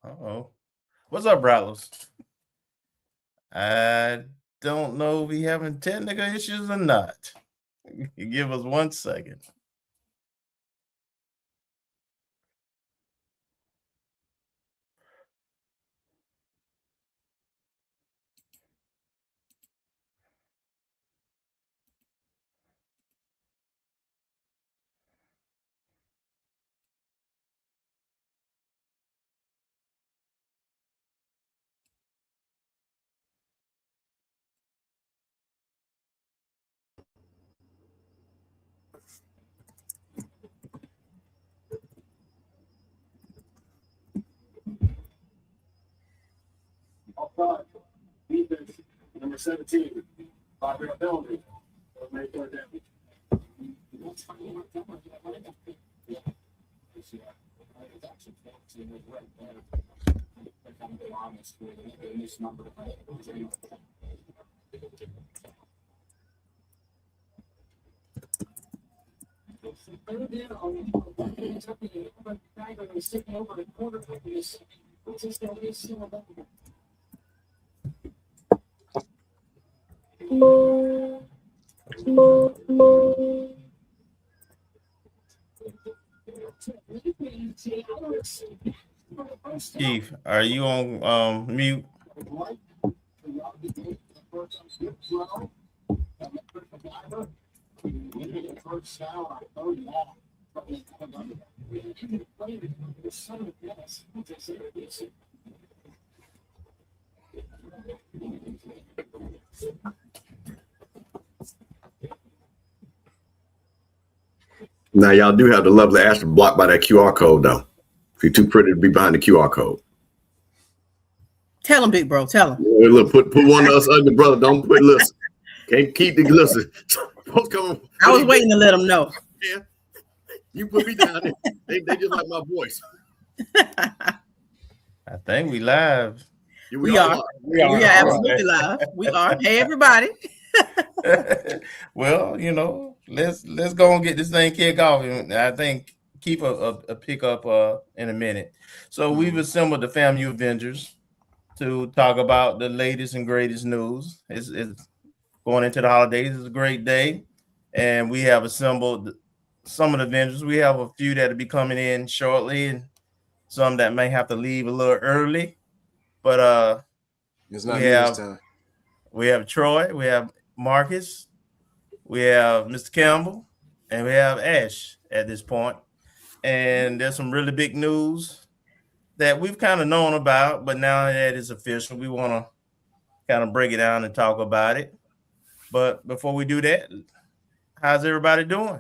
Uh-oh. What's up, Rattlers? I don't know if we having technical issues or not. Give us 1 second. Defense, number 17, penalty. Make for damage. Keith, are you on mute? Now, y'all do have the lovely Ashley blocked by that QR code, though. If you're too pretty to be behind the QR code. Tell him, big bro. Tell him. Yeah, look, put one of us ugly brother. Don't put listen. Can't keep the listen. I was waiting to let him know. Yeah, you put me down there. They just like my voice. I think we live. Yeah, we are. We are absolutely live. We are. Hey, everybody. Well, let's go and get this thing kicked off. And I think keep a pick up in a minute. So we've assembled the FAMU Avengers to talk about the latest and greatest news. It's going into the holidays. It's a great day, and we have assembled some of the Avengers. We have a few that will be coming in shortly, and some that may have to leave a little early. But it's not news time. We have Troy, we have Marcus, we have Mr. Campbell, and we have Ash at this point. And there's some really big news that we've kind of known about, but now that it's official, we want to kind of break it down and talk about it. But before we do that, how's everybody doing?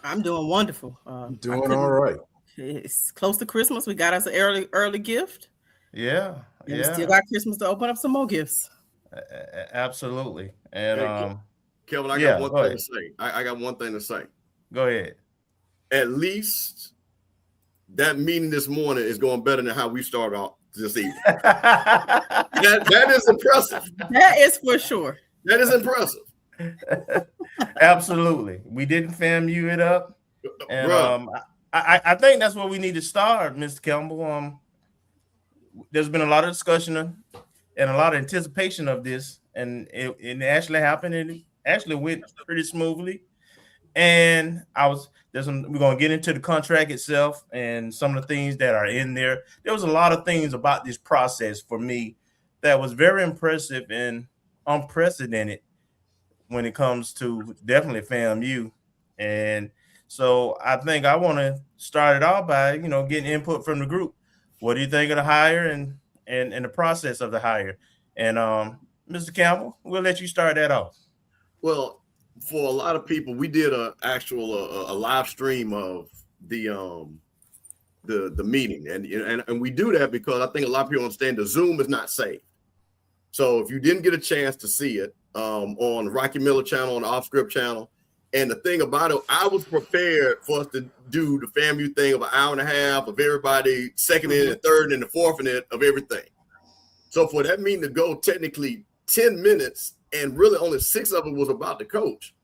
I'm doing wonderful. Doing all right. It's close to Christmas. We got us an early gift. Yeah. And we still got Christmas to open up some more gifts. Absolutely. And hey, Kelvin, I got one thing to say. I got one thing to say. Go ahead. At least that meeting this morning is going better than how we started out this evening. that is impressive. That is for sure. That is impressive. Absolutely. We didn't FAMU it up. And I think that's where we need to start, Mr. Campbell. There's been a lot of discussion and a lot of anticipation of this, and it actually happened, and it actually went pretty smoothly. And we're going to get into the contract itself and some of the things that are in there. There was a lot of things about this process for me that was very impressive and unprecedented when it comes to definitely FAMU. And so I think I want to start it off by, getting input from the group. What do you think of the hire and the process of the hire? And Mr. Campbell, we'll let you start that off. Well, for a lot of people, we did a live stream of the meeting, and we do that because I think a lot of people understand the Zoom is not safe. So if you didn't get a chance to see it on the Rocky Miller channel, on the Off Script channel, and the thing about it, I was prepared for us to do the FAMU thing of an hour and a half of everybody second in and third and the fourth in it of everything. So for that meeting to go technically 10 minutes and really only 6 of it was about the coach,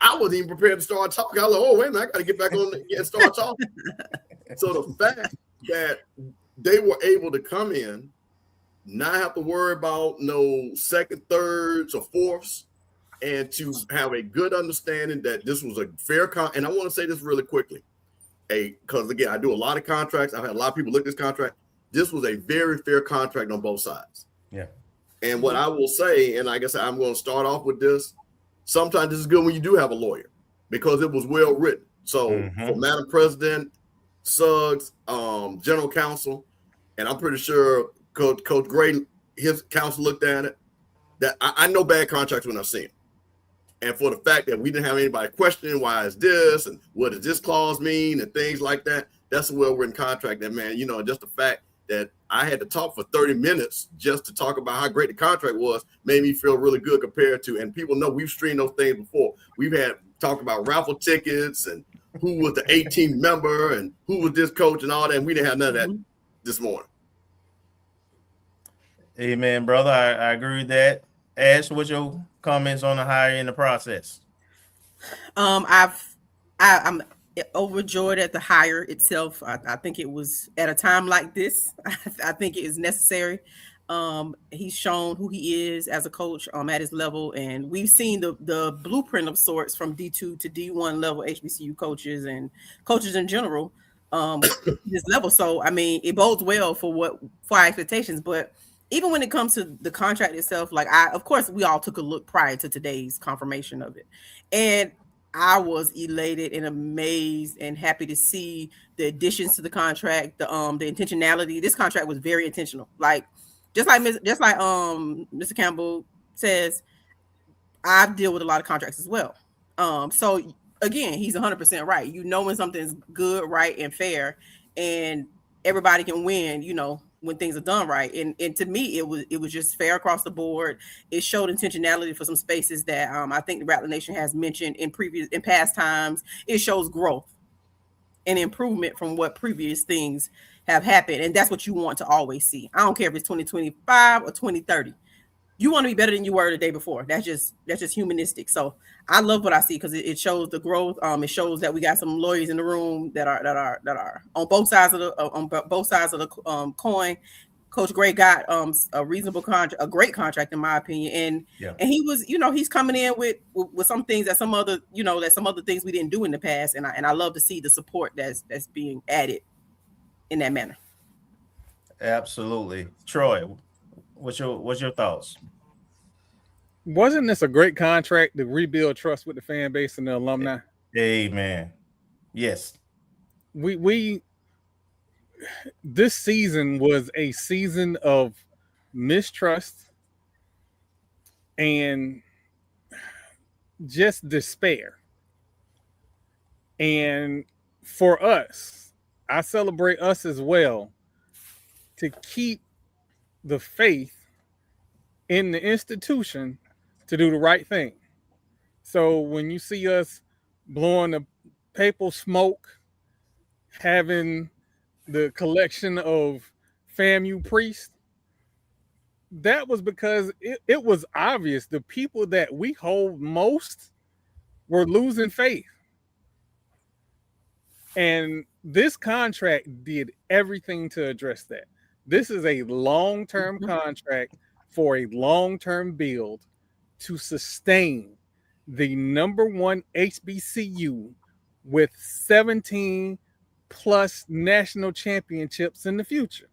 I wasn't even prepared to start talking. I was like, oh, wait a minute, I got to get back on and start talking. So the fact that they were able to come in, not have to worry about no second, thirds, or fourths, and to have a good understanding that this was a fair and I want to say this really quickly, because again, I do a lot of contracts. I've had a lot of people look at this contract. This was a very fair contract on both sides. Yeah. And what I will say, and like I said, I'm going to start off with this. Sometimes this is good when you do have a lawyer because it was well written. So for Madam President, Suggs, General Counsel, and I'm pretty sure Coach Gray, his counsel looked at it, that I know bad contracts when I see them. And for the fact that we didn't have anybody questioning why is this and what does this clause mean and things like that, that's a well-written contract. That, man, just the fact that I had to talk for 30 minutes just to talk about how great the contract was made me feel really good compared to, and people know we've streamed those things before. We've had talked about raffle tickets and who was the 18th member and who was this coach and all that, and we didn't have none of that this morning. Amen, brother. I agree with that. Ash, what's your comments on the hire in the process? I'm overjoyed at the hire itself. I think it was at a time like this. I think it is necessary. He's shown who he is as a coach at his level, and we've seen the blueprint of sorts from D2 to D1 level HBCU coaches and coaches in general this level. So I mean, it bodes well for our expectations. But even when it comes to the contract itself, of course, we all took a look prior to today's confirmation of it, and I was elated and amazed and happy to see the additions to the contract, the intentionality. This contract was very intentional. Just like Mr. Campbell says, I deal with a lot of contracts as well. So again, he's 100% right. When something's good, right, and fair, and everybody can win, when things are done right. And to me, it was just fair across the board. It showed intentionality for some spaces that I think the Rattler Nation has mentioned in past times. It shows growth and improvement from what previous things have happened. And that's what you want to always see. I don't care if it's 2025 or 2030. You want to be better than you were the day before. That's just humanistic. So I love what I see because it shows the growth. It shows that we got some lawyers in the room that are on both sides of the coin. Coach Gray got a reasonable contract, a great contract in my opinion, and he was, he's coming in with some things that some other things we didn't do in the past, and I love to see the support that's being added in that manner. Absolutely, Troy. What's your thoughts? Wasn't this a great contract to rebuild trust with the fan base and the alumni? Amen. Yes. This season was a season of mistrust and just despair. And for us, I celebrate us as well to keep the faith in the institution to do the right thing. So when you see us blowing the papal smoke, having the collection of FAMU priests, that was because it was obvious the people that we hold most were losing faith. And this contract did everything to address that. This is a long-term contract for a long-term build to sustain the #1 HBCU with 17 plus national championships in the future.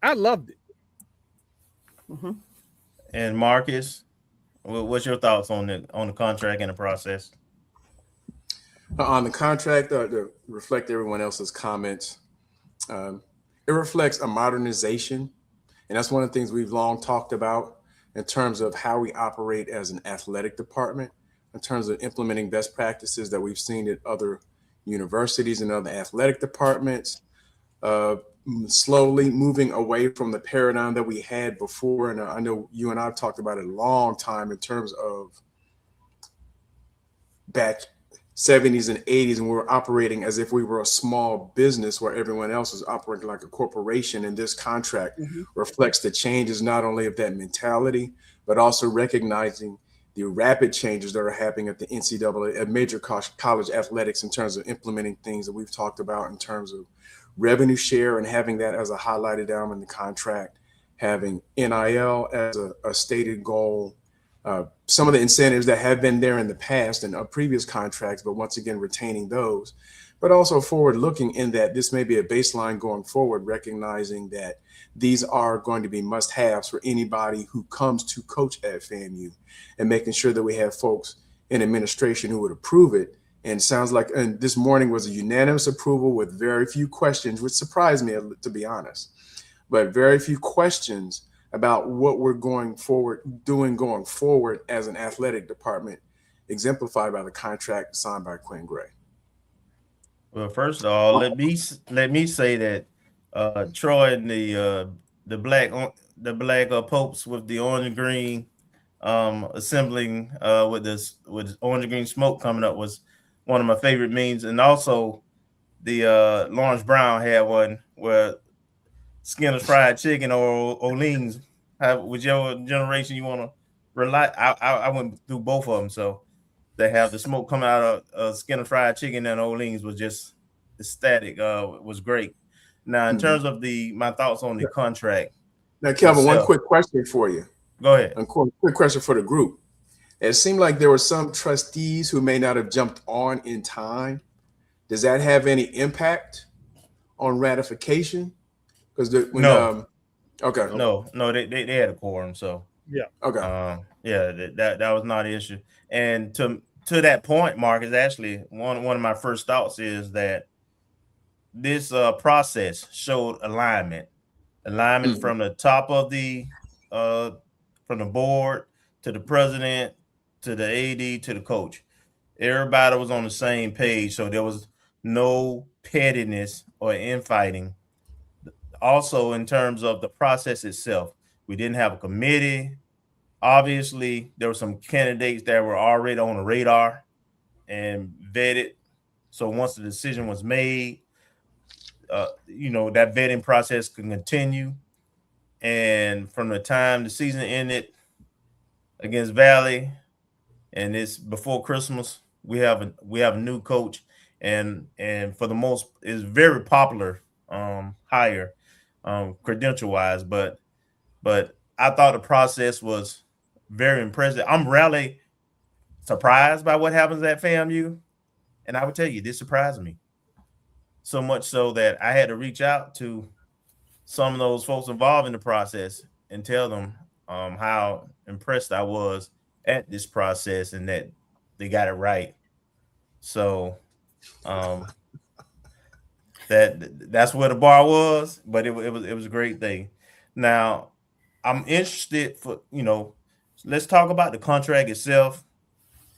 I loved it. Mm-hmm. And Marcus, what's your thoughts on the contract and the process? On the contract, to reflect everyone else's comments, it reflects a modernization, and that's one of the things we've long talked about in terms of how we operate as an athletic department, in terms of implementing best practices that we've seen at other universities and other athletic departments, slowly moving away from the paradigm that we had before. And I know you and I have talked about it a long time in terms of back 70s and 80s, and we were operating as if we were a small business where everyone else is operating like a corporation. And this contract reflects the changes not only of that mentality, but also recognizing the rapid changes that are happening at the NCAA, at major college athletics, in terms of implementing things that we've talked about in terms of revenue share and having that as a highlighted element in the contract, having NIL as a stated goal, some of the incentives that have been there in the past and previous contracts, but once again, retaining those, but also forward looking in that this may be a baseline going forward, recognizing that these are going to be must haves for anybody who comes to coach at FAMU, and making sure that we have folks in administration who would approve it. And it sounds like this morning was a unanimous approval with very few questions, which surprised me, to be honest, but very few questions about what we're going forward as an athletic department, exemplified by the contract signed by Quinn Gray. Well, first of all, let me say that Troy and the black popes with the orange and green assembling with orange and green smoke coming up was one of my favorite memes. And also the Lawrence Brown had one where Skinner's Fried Chicken or O'Lean's, whichever generation you want to rely. I went through both of them, so they have the smoke coming out of Skinner's Fried Chicken, and O'Lean's was just ecstatic. Was great. Now, in terms of my thoughts on the contract. Now, Kelvin, one quick question for you. Go ahead. A quick question for the group. It seemed like there were some trustees who may not have jumped on in time. Does that have any impact on ratification? Because no. Okay. No, they had a quorum, so yeah. Okay. That was not an issue. And to that point, Mark, is actually one of my first thoughts is that this process showed alignment from the top of from the board to the president to the AD to the coach. Everybody was on the same page, so there was no pettiness or infighting. Also, in terms of the process itself, we didn't have a committee. Obviously, there were some candidates that were already on the radar and vetted. So once the decision was made, that vetting process can continue. And from the time the season ended against Valley, and it's before Christmas, we have a new coach, and for the most, is very popular hire, credential wise, but I thought the process was very impressive. I'm really surprised by what happens at FAMU, and I would tell you this surprised me so much so that I had to reach out to some of those folks involved in the process and tell them how impressed I was at this process and that they got it right. So that's where the bar was, but it was a great thing. Now I'm interested let's talk about the contract itself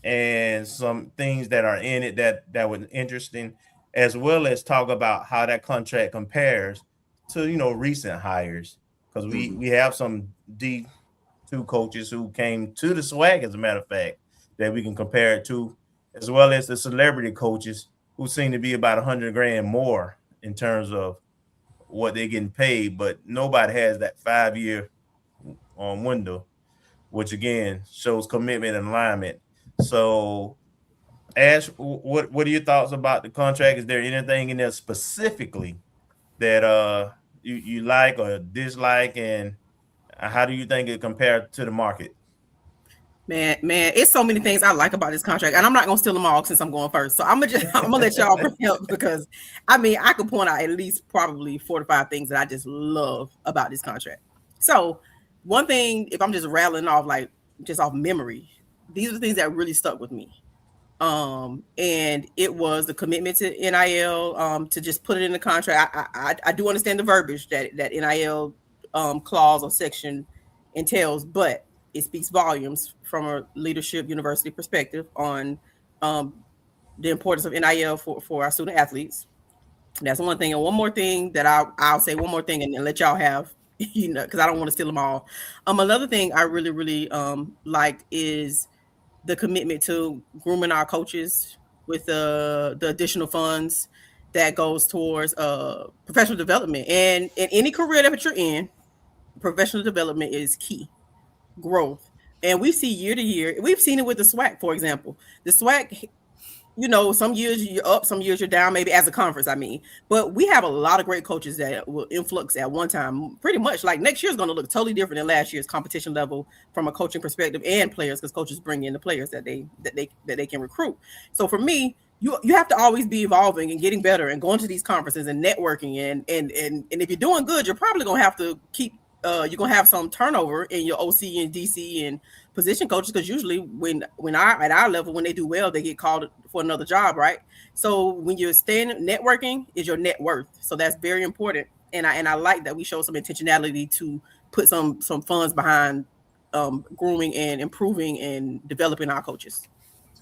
and some things that are in it that were interesting, as well as talk about how that contract compares to recent hires, because we have some D2 coaches who came to the SWAC, as a matter of fact, that we can compare it to, as well as the celebrity coaches who seem to be about $100,000 more in terms of what they're getting paid, but nobody has that 5-year window, which again shows commitment and alignment. So, Ash, what are your thoughts about the contract? Is there anything in there specifically that you like or dislike, and how do you think it compared to the market? Man, it's so many things I like about this contract, and I'm not gonna steal them all since I'm going first. So I'm gonna let y'all help, because I could point out at least probably 4 to 5 things that I just love about this contract. So one thing, if I'm just rattling off just off memory, these are the things that really stuck with me. And it was the commitment to NIL, to just put it in the contract. I do understand the verbiage that NIL clause or section entails, but it speaks volumes from a leadership university perspective on the importance of NIL for our student athletes. That's one thing. And one more thing that I'll say one more thing and let y'all have, because I don't want to steal them all. Another thing I really, really like is the commitment to grooming our coaches with the additional funds that goes towards professional development. And in any career that you're in, professional development is key. Growth. And we see year to year, we've seen it with the SWAC, for example. The SWAC you know, some years you're up, some years you're down, maybe as a conference, I mean. But we have a lot of great coaches that will influx at one time. Pretty much like next year's going to look totally different than last year's competition level from a coaching perspective and players, because coaches bring in the players that they can recruit. So for me, you have to always be evolving and getting better and going to these conferences and networking and if you're doing good, you're probably going to have to keep you're going to have some turnover in your OC and DC and position coaches, because usually when at our level, when they do well, they get called for another job, right? So when you're staying networking is your net worth. So that's very important. And I like that we show some intentionality to put some funds behind grooming and improving and developing our coaches.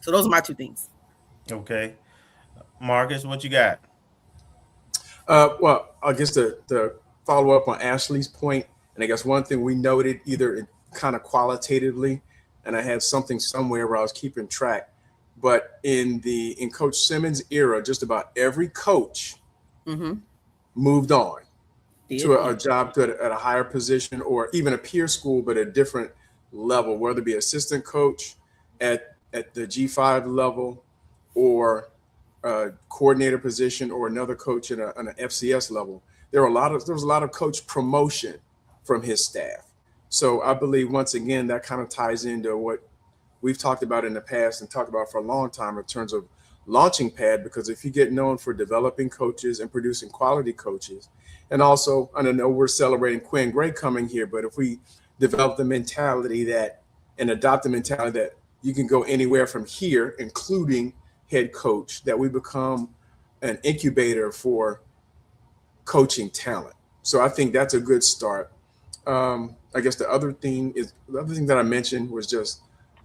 So those are my two things. Okay. Marcus, what you got? Well, I guess the follow up on Ashley's point, and I guess one thing we noted either kind of qualitatively, and I had something somewhere where I was keeping track, but in Coach Simmons' era, just about every coach moved on to a job at a higher position, or even a peer school, but a different level, whether it be assistant coach at the G5 level, or a coordinator position, or another coach at an FCS level. There was a lot of coach promotion from his staff. So I believe, once again, that kind of ties into what we've talked about in the past and talked about for a long time in terms of launching pad, because if you get known for developing coaches and producing quality coaches, and also, I don't know, we're celebrating Quinn Gray coming here, but if we develop the mentality and adopt the mentality that you can go anywhere from here, including head coach, that we become an incubator for coaching talent. So I think that's a good start. I guess the other thing that I mentioned was just,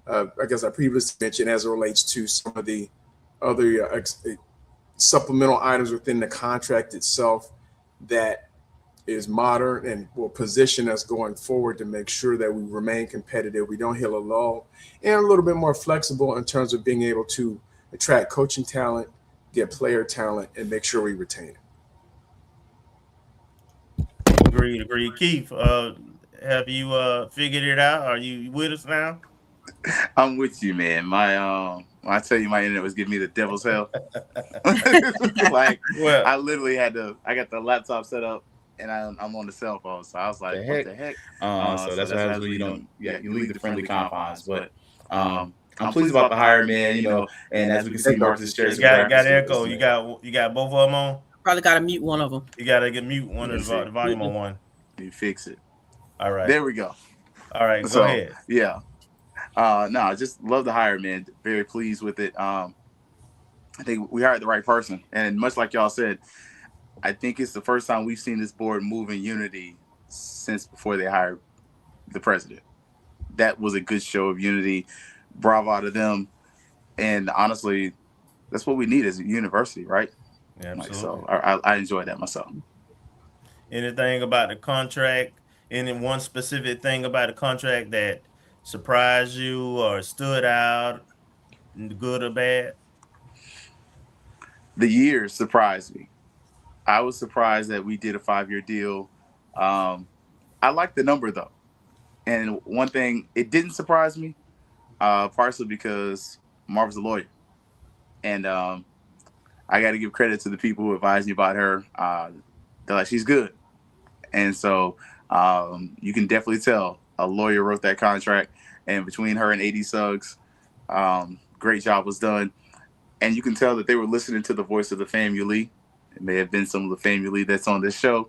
I guess I previously mentioned as it relates to some of the other supplemental items within the contract itself that is modern and will position us going forward to make sure that we remain competitive, we don't hit a lull, and a little bit more flexible in terms of being able to attract coaching talent, get player talent, and make sure we retain it. Agreed. Keith, have you figured it out? Are you with us now? I'm with you, man. My when I tell you my internet was giving me the devil's hell. Like, well, I literally I got the laptop set up and I'm on the cell phone. So I was like, what the heck? So that's what happens when you don't, you leave the friendly confines. But I'm pleased about the hire, man, you know, and as we can see, Marcus shares. You got echo. You got both of them on? Probably got to mute one of them. You got to mute one of the volume on one. You fix it. All right. There we go. All right, go ahead. Yeah. No, I just love the hire, man. Very pleased with it. I think we hired the right person. And much like y'all said, I think it's the first time we've seen this board move in unity since before they hired the president. That was a good show of unity. Bravo to them. And honestly, that's what we need as a university, right? Yeah, absolutely. So I enjoy that myself. Anything about the contract? Any one specific thing about the contract that surprised you or stood out, good or bad? The years surprised me. I was surprised that we did a 5-year deal. I like the number, though. And one thing, it didn't surprise me, partially because Marv's a lawyer. And I got to give credit to the people who advised me about her. They're like, she's good. And so you can definitely tell a lawyer wrote that contract. And between her and AD Suggs, great job was done. And you can tell that they were listening to the voice of the FAMU. It may have been some of the FAMU that's on this show.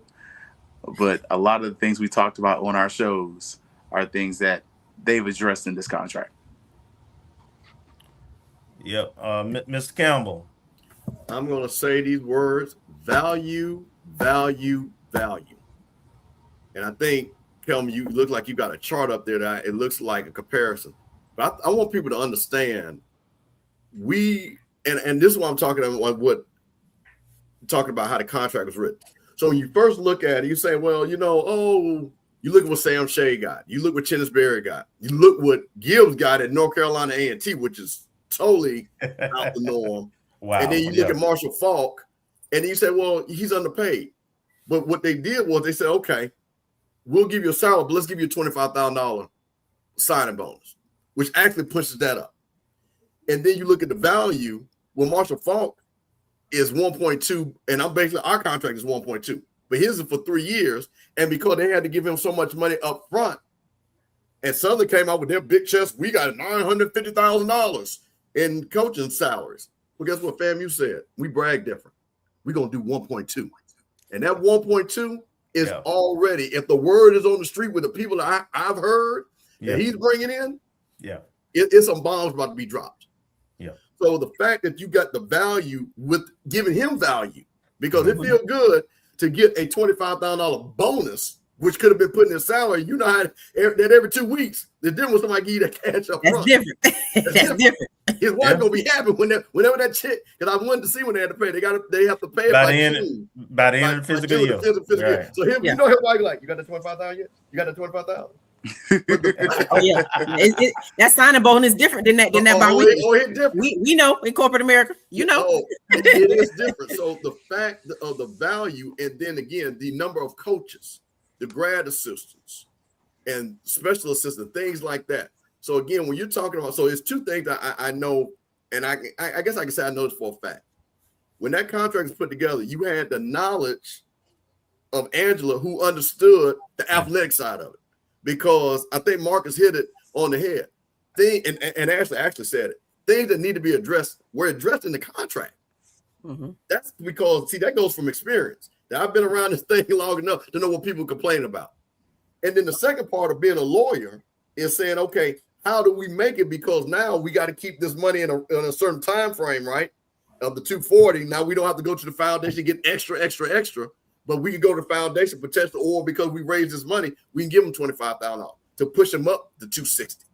But a lot of the things we talked about on our shows are things that they've addressed in this contract. Yep. Mr. Campbell. I'm going to say these words: value, value, value. And I think, Kelm, you look like you got a chart up there that it looks like a comparison. But I want people to understand and this is what I'm talking about, talking about how the contract was written. So when you first look at it, you say, well, you look at what Sam Shea got. You look what Chennis Berry got. You look what Gibbs got at North Carolina A&T, which is totally out the norm. Wow. And then you look at Marshall Faulk, and you say, well, he's underpaid. But what they did was they said, okay, we'll give you a salary, but let's give you a $25,000 signing bonus, which actually pushes that up. And then you look at the value, Well, Marshall Faulk is 1.2, and I'm basically our contract is 1.2, but his is for 3 years, and because they had to give him so much money up front, and Southern came out with their big chest, we got $950,000 in coaching salaries. Well, guess what FAMU said? We brag different. We're gonna do 1.2, and that 1.2 is already, if the word is on the street with the people that I've heard that he's bringing in, it's some bombs about to be dropped. So the fact that you got the value with giving him value, because it feels good to get a $25,000 bonus, which could have been put in his salary. You know how that every 2 weeks, the difference when somebody give you that cash up front. That's different. That's different. His wife gonna be happy whenever that check, because I wanted to see when they had to pay. They have to pay it by the end of the physical year. Right. So you know his wife like, you got that 25,000 yet? You got that 25,000? Oh yeah, that signing bonus is different than that. We know in corporate America, you know, it is different. So the fact of the value, and then again the number of coaches, the grad assistants, and special assistant, things like that. So again, when you're talking about, so it's two things that I know, and I guess I can say I know this for a fact. When that contract was put together, you had the knowledge of Angela, who understood the athletic side of it. Because I think Marcus hit it on the head. And Ashley actually said it. Things that need to be addressed were addressed in the contract. That's because, see, that goes from experience. Now, I've been around this thing long enough to know what people complain about. And then the second part of being a lawyer is saying, okay, how do we make it? Because now we got to keep this money in a certain time frame, right? Of the 240. Now we don't have to go to the foundation, get extra. But we can go to the foundation potential, or because we raised this money, we can give them $25,000 to push them up to 260.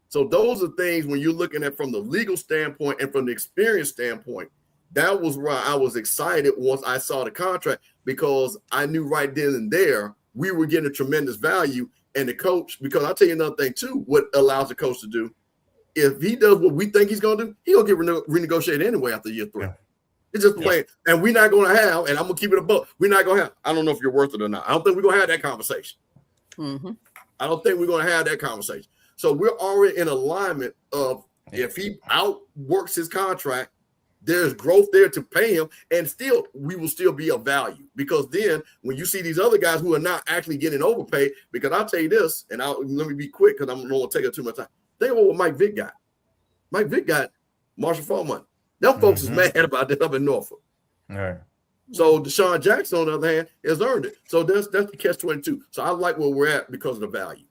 So those are things when you're looking at from the legal standpoint and from the experience standpoint. That was why I was excited once I saw the contract, because I knew right then and there we were getting a tremendous value. And the coach, because I'll tell you another thing too, what allows the coach to do, if he does what we think he's going to do, he'll get renegotiated anyway after year 3. It's just the way, and we're not going to have, and I'm going to keep it above, we're not going to have, I don't know if you're worth it or not. I don't think we're going to have that conversation. I don't think we're going to have that conversation. So we're already in alignment of, if he outworks his contract, there's growth there to pay him, and still, we will still be of value. Because then, when you see these other guys who are not actually getting overpaid, because I'll tell you this, and let me be quick because I don't want to take up too much time. Think about what Mike Vick got. Mike Vick got Marshall Faulk money. Them folks is mad about that up in Norfolk. All right. So Deshaun Jackson, on the other hand, has earned it. So that's the catch-22. So I like where we're at because of the value.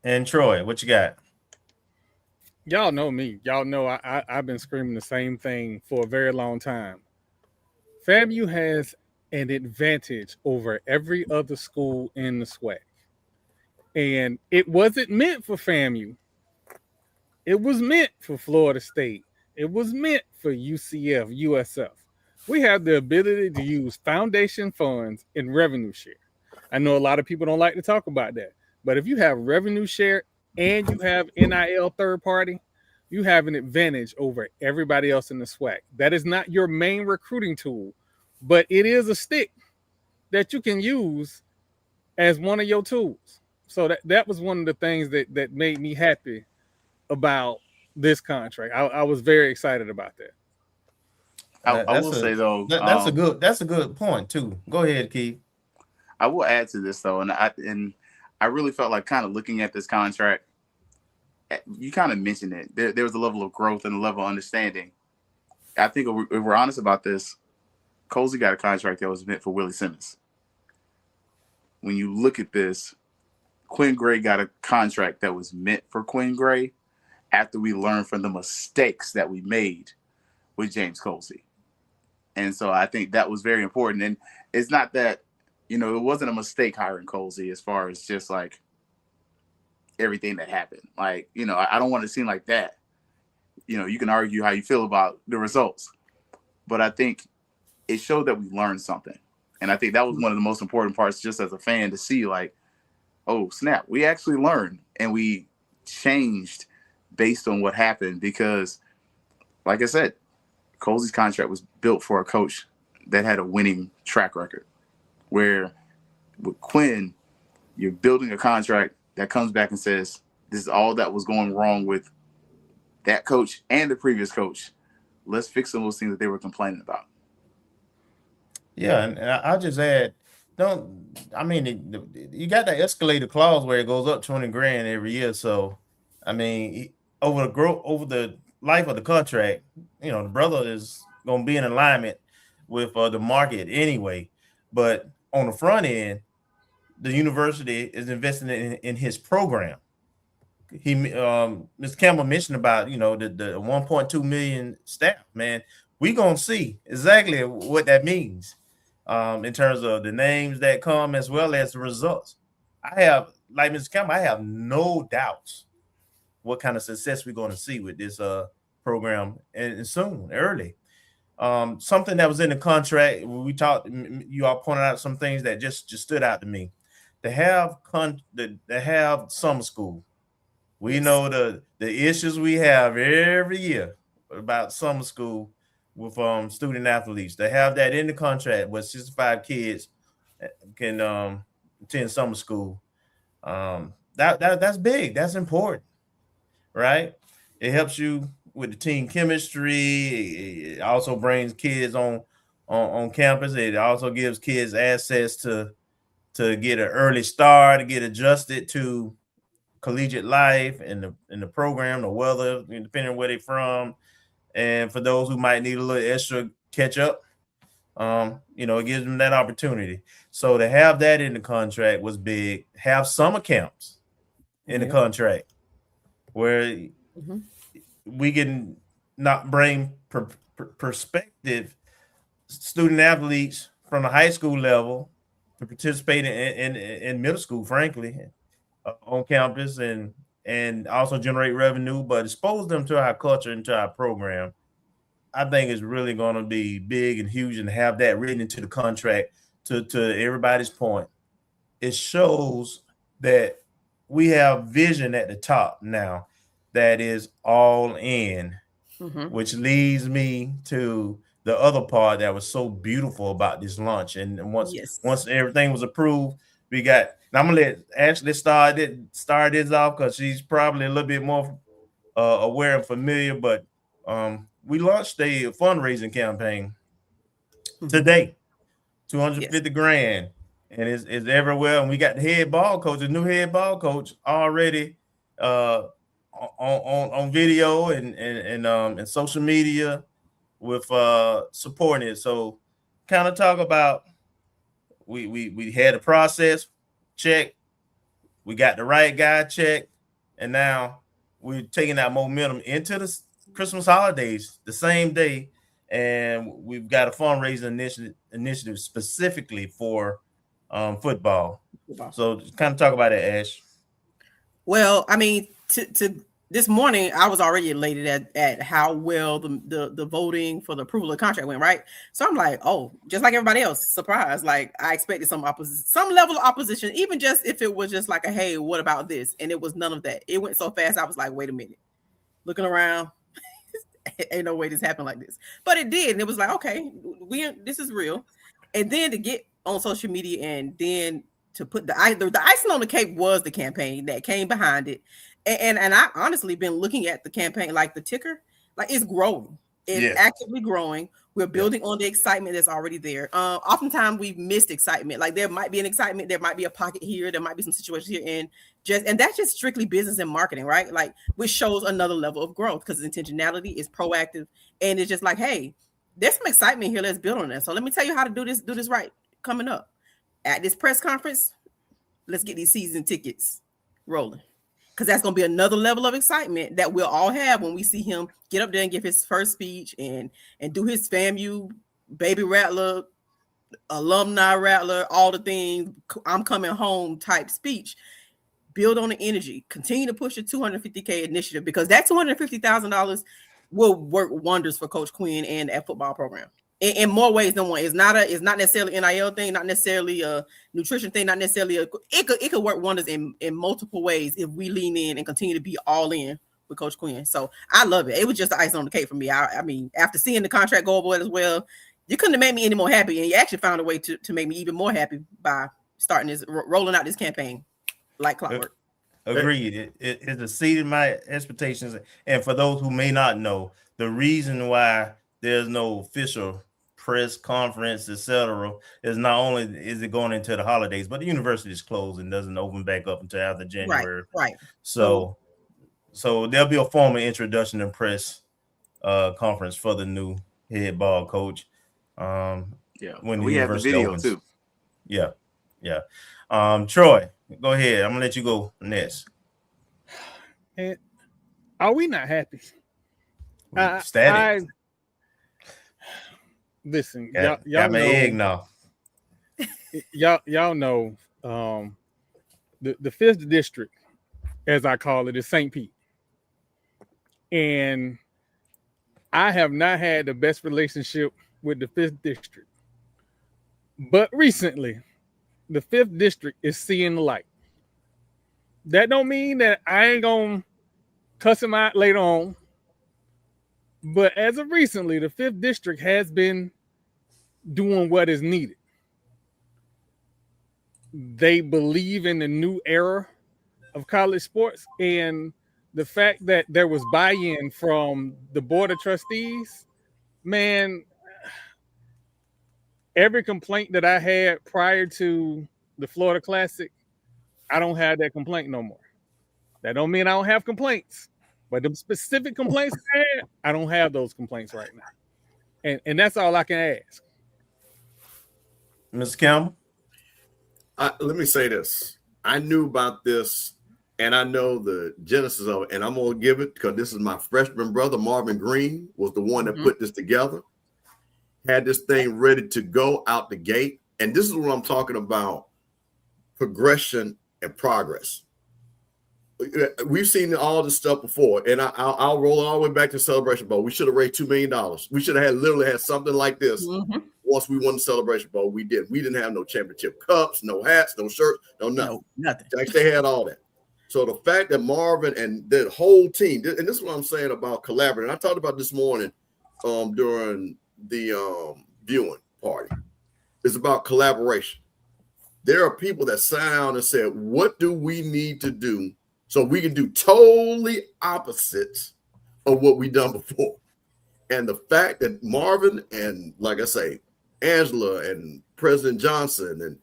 And Troy, what you got? Y'all know me. Y'all know I've been screaming the same thing for a very long time. FAMU has an advantage over every other school in the SWAC. And it wasn't meant for FAMU. It was meant for Florida State. It was meant for UCF, USF. We have the ability to use foundation funds and revenue share. I know a lot of people don't like to talk about that, but if you have revenue share and you have NIL third party, you have an advantage over everybody else in the SWAC. That is not your main recruiting tool, but it is a stick that you can use as one of your tools. So that was one of the things that made me happy about this contract. I was very excited about that. I will say though, that's a good point too. Go ahead, Keith. I will add to this though, and I really felt like kind of looking at this contract. You kind of mentioned it. There was a level of growth and a level of understanding. I think if we're honest about this, Colsey got a contract that was meant for Willie Simmons. When you look at this, Quinn Gray got a contract that was meant for Quinn Gray after we learned from the mistakes that we made with James Colsey. And so I think that was very important. And it's not that, it wasn't a mistake hiring Colsey as far as just like everything that happened. Like, I don't want to seem like that. You can argue how you feel about the results, but I think it showed that we learned something. And I think that was one of the most important parts just as a fan to see like, oh, snap, we actually learned and we changed based on what happened. Because, like I said, Colsey's contract was built for a coach that had a winning track record. Where with Quinn, you're building a contract that comes back and says, this is all that was going wrong with that coach and the previous coach. Let's fix some of those things that they were complaining about. Yeah, and I'll just add, you got that escalator clause where it goes up 20 grand every year. So, I mean, over the life of the contract, the brother is going to be in alignment with the market anyway. But on the front end, the university is investing in his program. Mr. Campbell mentioned about, the 1.2 million staff, man. We're going to see exactly what that means. In terms of the names that come as well as the results. I have, like Mr. Campbell, I have no doubts what kind of success we're going to see with this program and soon, early. Something that was in the contract, we talked, you all pointed out some things that just stood out to me. To have summer school. We know the issues we have every year about summer school with student athletes. They have that in the contract where 65 kids can attend summer school. That's big. That's important, right? It helps you with the team chemistry. It also brings kids on campus. It also gives kids access to get an early start, to get adjusted to collegiate life and the program, the weather, depending on where they're from. And for those who might need a little extra catch up, it gives them that opportunity. So to have that in the contract was big. Have summer camps in the contract where we can not bring prospective student athletes from the high school level to participate in middle school, frankly, on campus and also generate revenue, but expose them to our culture and to our program. I think it's really going to be big and huge, and have that written into the contract. To everybody's point, it shows that we have vision at the top now that is all in, which leads me to the other part that was so beautiful about this launch. And once everything was approved, we got. And I'm gonna let Ashley start this off because she's probably a little bit more aware and familiar. But we launched a fundraising campaign today, 250 grand, and it's everywhere. And we got the head ball coach, the new head ball coach, already on video and social media with supporting it. So, kind of talk about we had a process. Check, we got the right guy, check, and now we're taking that momentum into the Christmas holidays the same day, and we've got a fundraising initiative specifically for football. So just kind of talk about it, Ash. Well, I mean, to this morning, I was already elated at how well the voting for the approval of the contract went, right? So I'm like, oh, just like everybody else, surprised. Like I expected some level of opposition, even just if it was just like a, hey, what about this? And it was none of that. It went so fast. I was like, wait a minute, looking around, ain't no way this happened like this. But it did. And it was like, okay, this is real. And then to get on social media and then to put the icing on the cake was the campaign that came behind it. And I honestly been looking at the campaign, like the ticker, like it's growing. It's actively growing. We're building on the excitement that's already there. Oftentimes we've missed excitement. Like there might be an excitement, there might be a pocket here, there might be some situations here, and that's just strictly business and marketing, right? Like which shows another level of growth because intentionality is proactive, and it's just like, hey, there's some excitement here. Let's build on that. So let me tell you how to do this right coming up at this press conference. Let's get these season tickets rolling. Because that's going to be another level of excitement that we'll all have when we see him get up there and give his first speech and do his FAMU baby rattler, alumni rattler, all the things, I'm coming home type speech. Build on the energy. Continue to push the $250K initiative because that $250,000 will work wonders for Coach Quinn and that football program. In more ways than one. It's not necessarily an NIL thing, not necessarily a nutrition thing, not necessarily it could work wonders in multiple ways if we lean in and continue to be all in with Coach Quinn. So I love it. It was just the icing on the cake for me. I mean, after seeing the contract go over as well, you couldn't have made me any more happy, and you actually found a way to make me even more happy by starting rolling out this campaign like clockwork. Agreed. It exceeded my expectations. And for those who may not know, the reason why there's no official press conference, etc., is not only is it going into the holidays, but the university is closed and doesn't open back up until after January. Right. So there'll be a formal introduction and press conference for the new head ball coach. When we have the video opens. Too. Yeah. Troy, go ahead. I'm gonna let you go next. And are we not happy? Static. Listen, y'all know. Egg now. Y'all know the fifth district, as I call it, is St. Pete. And I have not had the best relationship with the fifth district. But recently, the fifth district is seeing the light. That don't mean that I ain't gonna cuss him out later on. But as of recently, the fifth district has been doing what is needed. They believe in the new era of college sports, and the fact that there was buy-in from the board of trustees, man, every complaint that I had prior to the Florida Classic, I don't have that complaint no more. That don't mean I don't have complaints, but the specific complaints I don't have those complaints right now. And that's all I can ask. Mr. Campbell? Let me say this. I knew about this, and I know the genesis of it, and I'm going to give it because this is my freshman brother, Marvin Green, was the one that put this together, had this thing ready to go out the gate. And this is what I'm talking about, progression and progress. We've seen all this stuff before, and I'll roll it all the way back to Celebration Bowl. We should have raised $2 million. We should have literally had something like this. Once we won the Celebration Bowl, we did. We didn't have no championship cups, no hats, no shirts, no nothing. No, nothing. They had all that. So the fact that Marvin and the whole team, and this is what I'm saying about collaborating. I talked about this morning during the viewing party. It's about collaboration. There are people that sat down and said, what do we need to do so we can do totally opposites of what we've done before? And the fact that Marvin and, like I say, Angela and President Johnson and,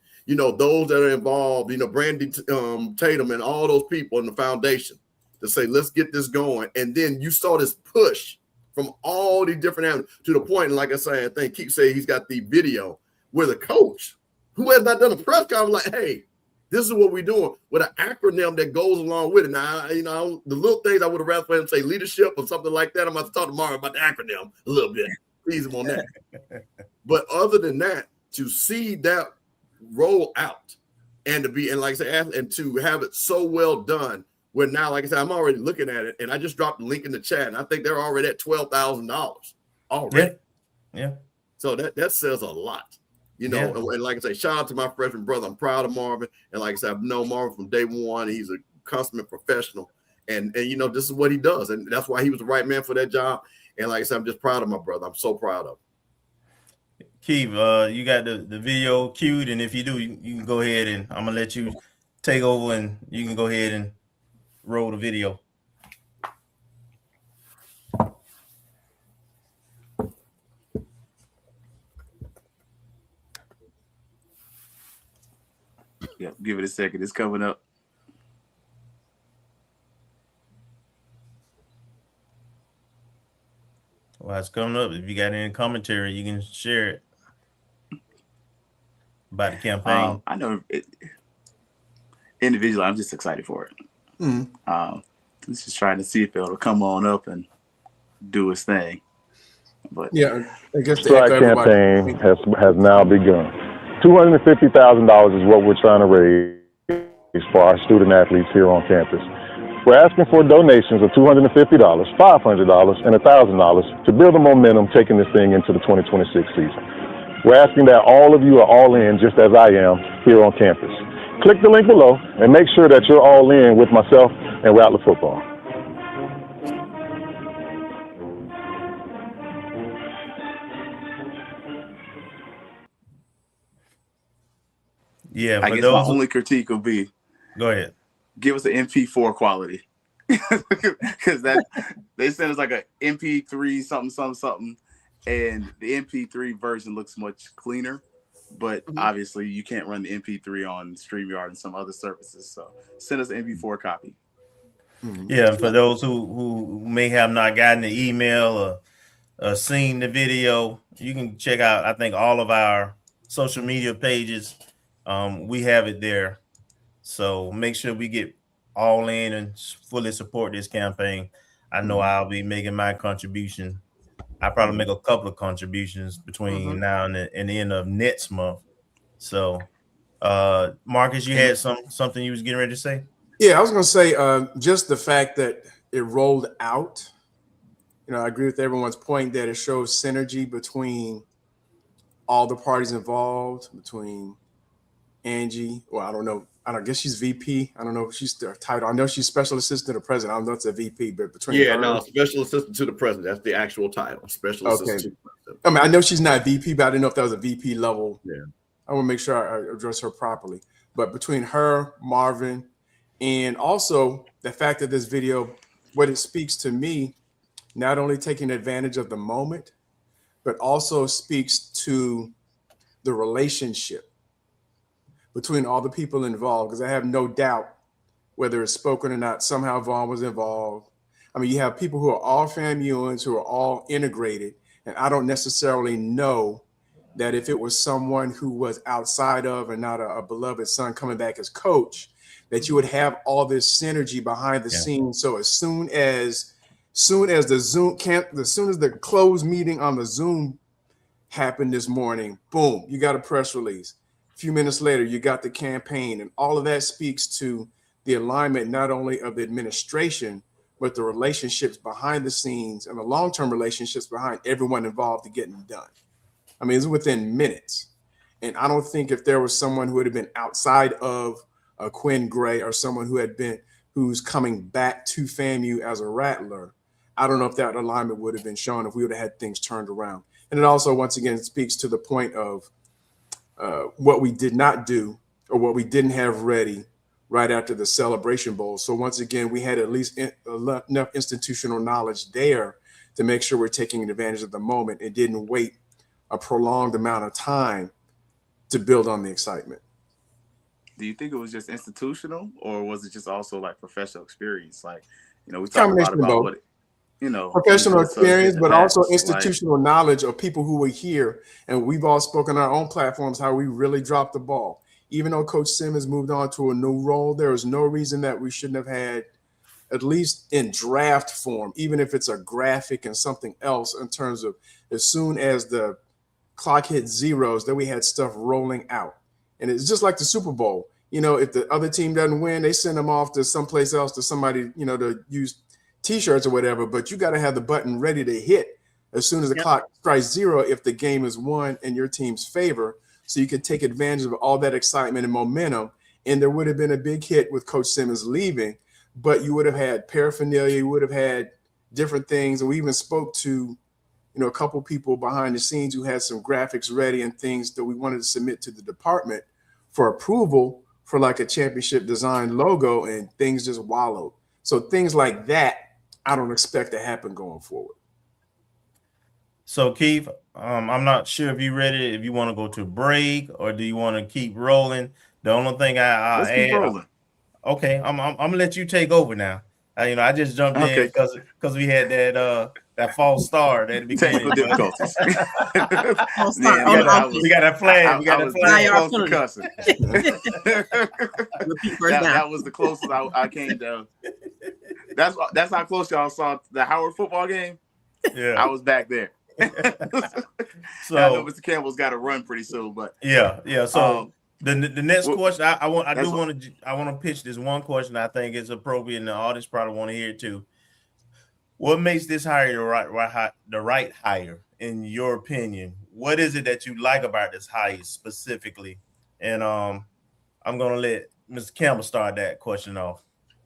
those that are involved, Brandy Tatum and all those people in the foundation to say, let's get this going. And then you saw this push from all these different avenues to the point, and like I say, I think Keith said he's got the video where the coach, who has not done a press conference, like, hey, this is what we're doing with an acronym that goes along with it. Now, the little things I would have rather for him to say leadership or something like that. I'm about to talk tomorrow about the acronym a little bit. Please him on that. But other than that, to see that roll out and to be, and like I said, and to have it so well done, where now, like I said, I'm already looking at it, and I just dropped the link in the chat, and I think they're already at $12,000 already. Yeah. So that says a lot. And like I say, shout out to my freshman brother. I'm proud of Marvin. And like I said, I've known Marvin from day one. He's a consummate professional. And this is what he does. And that's why he was the right man for that job. And like I said, I'm just proud of my brother. I'm so proud of him. Keith, you got the video queued. And if you do, you can go ahead and I'm going to let you take over and you can go ahead and roll the video. Yeah, give it a second. It's coming up. Well, it's coming up. If you got any commentary, you can share it about the campaign. I know individually, I'm just excited for it. I'm just trying to see if it'll come on up and do its thing. But yeah, I guess the Strike campaign has now begun. $250,000 is what we're trying to raise for our student athletes here on campus. We're asking for donations of $250, $500, and $1,000 to build the momentum taking this thing into the 2026 season. We're asking that all of you are all in, just as I am, here on campus. Click the link below and make sure that you're all in with myself and Rattler Football. Yeah, I guess my only critique will be, go ahead. give us an MP4 quality. Because that they sent us like a MP3 something, and the MP3 version looks much cleaner. But obviously, you can't run the MP3 on StreamYard and some other services. So send us an MP4 copy. Yeah, for those who may have not gotten the email or seen the video, you can check out, I think, all of our social media pages. We have it there. So make sure we get all in and fully support this campaign. I know I'll be making my contribution. I probably make a couple of contributions between now and the end of next month. So, Marcus, you had something you was getting ready to say? Yeah, I was going to say just the fact that it rolled out. You know, I agree with everyone's point that it shows synergy between all the parties involved, between Angie. Well, I don't know. I guess she's VP. I don't know if she's the title. I know she's special assistant to the president. I don't know if it's a VP, but between special assistant to the president. That's the actual title. Special assistant to the president. I mean, I know she's not VP, but I didn't know if that was a VP level. Yeah. I want to make sure I address her properly. But between her, Marvin, and also the fact that this video, what it speaks to me, not only taking advantage of the moment, but also speaks to the relationship between all the people involved, because I have no doubt, whether it's spoken or not, somehow Vaughn was involved. I mean, you have people who are all FAMUans who are all integrated, and I don't necessarily know that if it was someone who was outside of and not a beloved son coming back as coach, that you would have all this synergy behind the scenes. So as soon as the Zoom as soon as the closed meeting on the Zoom happened this morning, boom, you got a press release. A few minutes later, you got the campaign, and all of that speaks to the alignment not only of the administration, but the relationships behind the scenes and the long-term relationships behind everyone involved to getting it done. I mean, it's within minutes. And I don't think if there was someone who would have been outside of Quinn Gray or someone who's coming back to FAMU as a Rattler, I don't know if that alignment would have been shown if we would have had things turned around. And it also, once again, speaks to the point of what we did not do or what we didn't have ready right after the Celebration Bowl. So once again, we had at least enough institutional knowledge there to make sure we're taking advantage of the moment and didn't wait a prolonged amount of time to build on the excitement. Do you think it was just institutional, or was it just also like professional experience? Like, you know, we talk a lot about what, you know, professional experience, but also institutional knowledge of people who were here. And we've all spoken on our own platforms how we really dropped the ball. Even though Coach Simmons moved on to a new role, there is no reason that we shouldn't have had, at least in draft form, even if it's a graphic and something else, in terms of as soon as the clock hit zeros, that we had stuff rolling out. And it's just like the Super Bowl. You know, if the other team doesn't win, they send them off to someplace else to somebody, you know, to use T-shirts or whatever. But you got to have the button ready to hit as soon as the clock strikes zero if the game is won in your team's favor, so you could take advantage of all that excitement and momentum. And there would have been a big hit with Coach Simmons leaving, but you would have had paraphernalia, you would have had different things. And we even spoke to, you know, a couple people behind the scenes who had some graphics ready and things that we wanted to submit to the department for approval for like a championship design logo, and things just wallowed. So things like that, I don't expect to happen going forward. So Keith, I'm not sure if you're ready, if you want to go to break or do you want to keep rolling? The only thing let's keep rolling. Okay, I'm gonna let you take over now. I just jumped in because we had that false start at the beginning. Technical difficulties. We got a flag. We got a flag. That was the closest I came down. That's how close y'all saw the Howard football game. Yeah, I was back there. So I know Mr. Campbell's got to run pretty soon, but yeah. So the next question I want to pitch this one question I think is appropriate, and the audience probably want to hear it too. What makes this hire the right hire in your opinion? What is it that you like about this hire specifically? And I'm gonna let Mr. Campbell start that question off.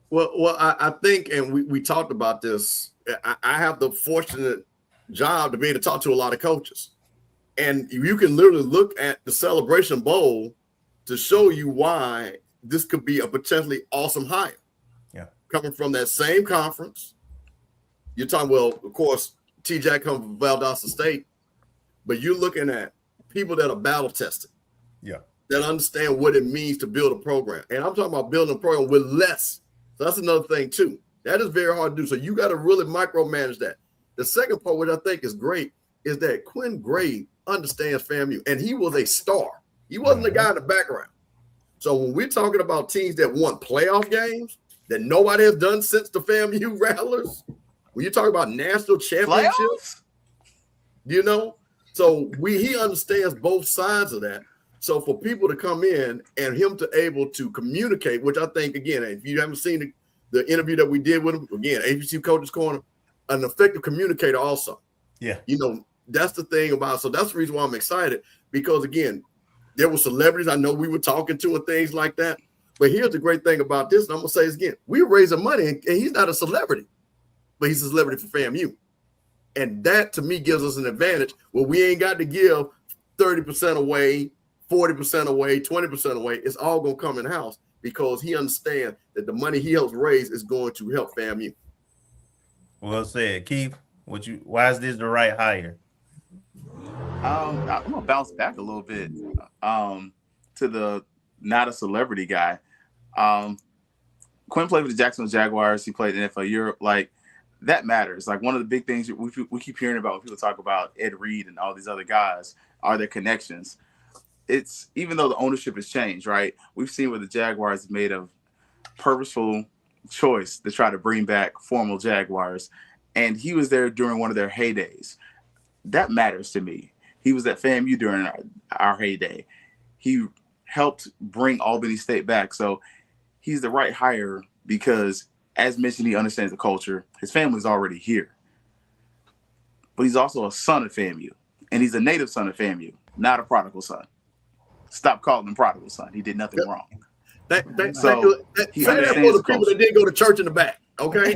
Well, I think, and we talked about this. I have the fortunate job to be able to talk to a lot of coaches, and you can literally look at the Celebration Bowl to show you why this could be a potentially awesome hire. coming from that same conference. You're talking, well, of course, T-Jack comes from Valdosta State, but you're looking at people that are battle tested. Yeah. That understand what it means to build a program. And I'm talking about building a program with less. So that's another thing too. That is very hard to do. So you got to really micromanage that. The second part, which I think is great, is that Quinn Gray understands FAMU, and he was a star. He wasn't the guy in the background. So when we're talking about teams that won playoff games that nobody has done since the FAMU Rattlers, when you talk about national championships, you know, so he understands both sides of that. So for people to come in and him to able to communicate, which I think, again, if you haven't seen the interview that we did with him, again, ABC Coach's Corner, an effective communicator also. Yeah. You know, that's the thing about, so that's the reason why I'm excited, because again, there were celebrities I know we were talking to and things like that. But here's the great thing about this, and I'm going to say this again. We're raising money, and he's not a celebrity, but he's a celebrity for FAMU. And that, to me, gives us an advantage where we ain't got to give 30% away, 40% away, 20% away. It's all going to come in-house because he understands that the money he helps raise is going to help FAMU. Well said. Keith, why is this the right hire? I'm gonna bounce back a little bit to the not a celebrity guy. Quinn played with the Jacksonville Jaguars. He played in NFL Europe. Like, that matters. Like, one of the big things we keep hearing about when people talk about Ed Reed and all these other guys are their connections. It's, even though the ownership has changed, right? We've seen where the Jaguars made a purposeful choice to try to bring back former Jaguars, and he was there during one of their heydays. That matters to me. He was at FAMU during our heyday. He helped bring Albany State back. So he's the right hire because, as mentioned, he understands the culture. His family's already here. But he's also a son of FAMU, and he's a native son of FAMU, not a prodigal son. Stop calling him prodigal son. He did nothing wrong. Say that for the people that didn't go to church in the back, okay?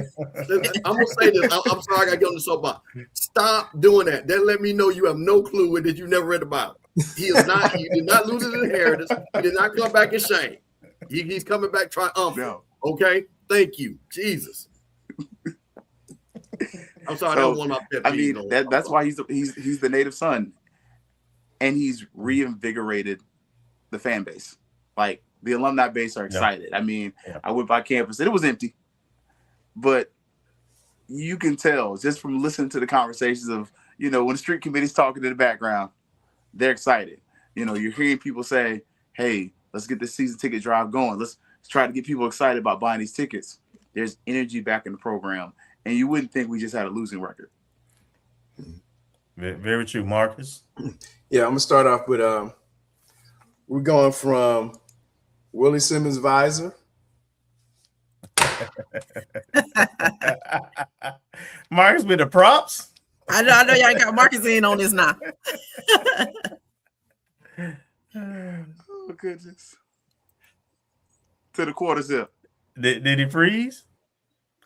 I'm going to say this. I'm sorry I got to get on the soapbox. Stop doing that. That let me know you have no clue and that you never read the Bible. He did not lose his inheritance. He did not come back in shame. He's coming back triumphant. No. Okay? Thank you. Jesus. I'm sorry. So, that was one of my pet peeves. I mean, that's why he's the native son. And he's reinvigorated the fan base. Like, the alumni base are excited. Yeah. I mean, I went by campus and it was empty. But you can tell just from listening to the conversations of, you know, when the street committee's talking in the background, they're excited. You know, you're hearing people say, hey, let's get this season ticket drive going. Let's try to get people excited about buying these tickets. There's energy back in the program. And you wouldn't think we just had a losing record. Very true. Marcus? Yeah, I'm going to start off with we're going from Willie Simmons visor. Marcus with the props. I know y'all got Marcus in on this now. Oh, goodness. To the quarter zip. Did he freeze?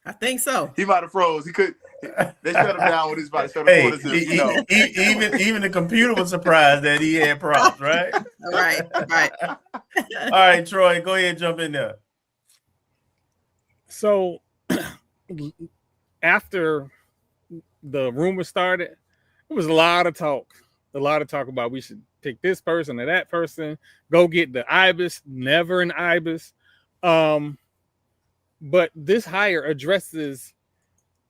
I think so. He might have froze. He could. They shut him down when he's about to show the quarter zip. You know. Even the computer was surprised that he had props, right? Right. All right, Troy, go ahead and jump in there. So after the rumor started, it was a lot of talk about we should pick this person or that person, go get the Ibis, never an Ibis. But this hire addresses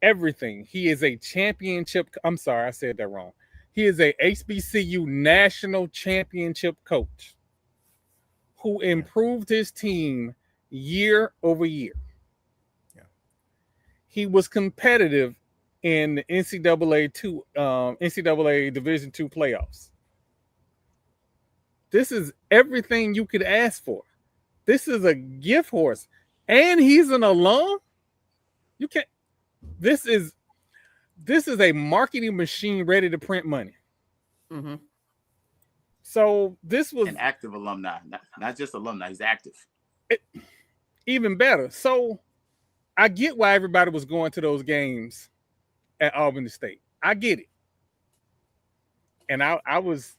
everything. He is a championship. I'm sorry, I said that wrong. He is a HBCU national championship coach who improved his team year over year. Yeah. He was competitive in the NCAA Division II playoffs. This is everything you could ask for. This is a gift horse. And he's an alum. You can't. This is a marketing machine ready to print money. Mm-hmm. So this was an active alumni, not just alumni. He's active. Even better. So I get why everybody was going to those games at Albany State. I get it, and I was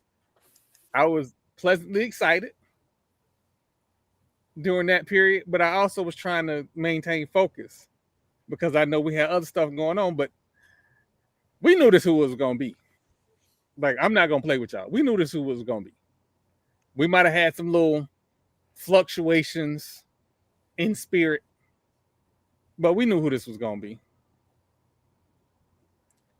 pleasantly excited during that period, but I also was trying to maintain focus because I know we had other stuff going on, but we knew this who it was going to be. Like, I'm not going to play with y'all. We knew this who it was going to be. We might have had some little fluctuations in spirit, but we knew who this was going to be.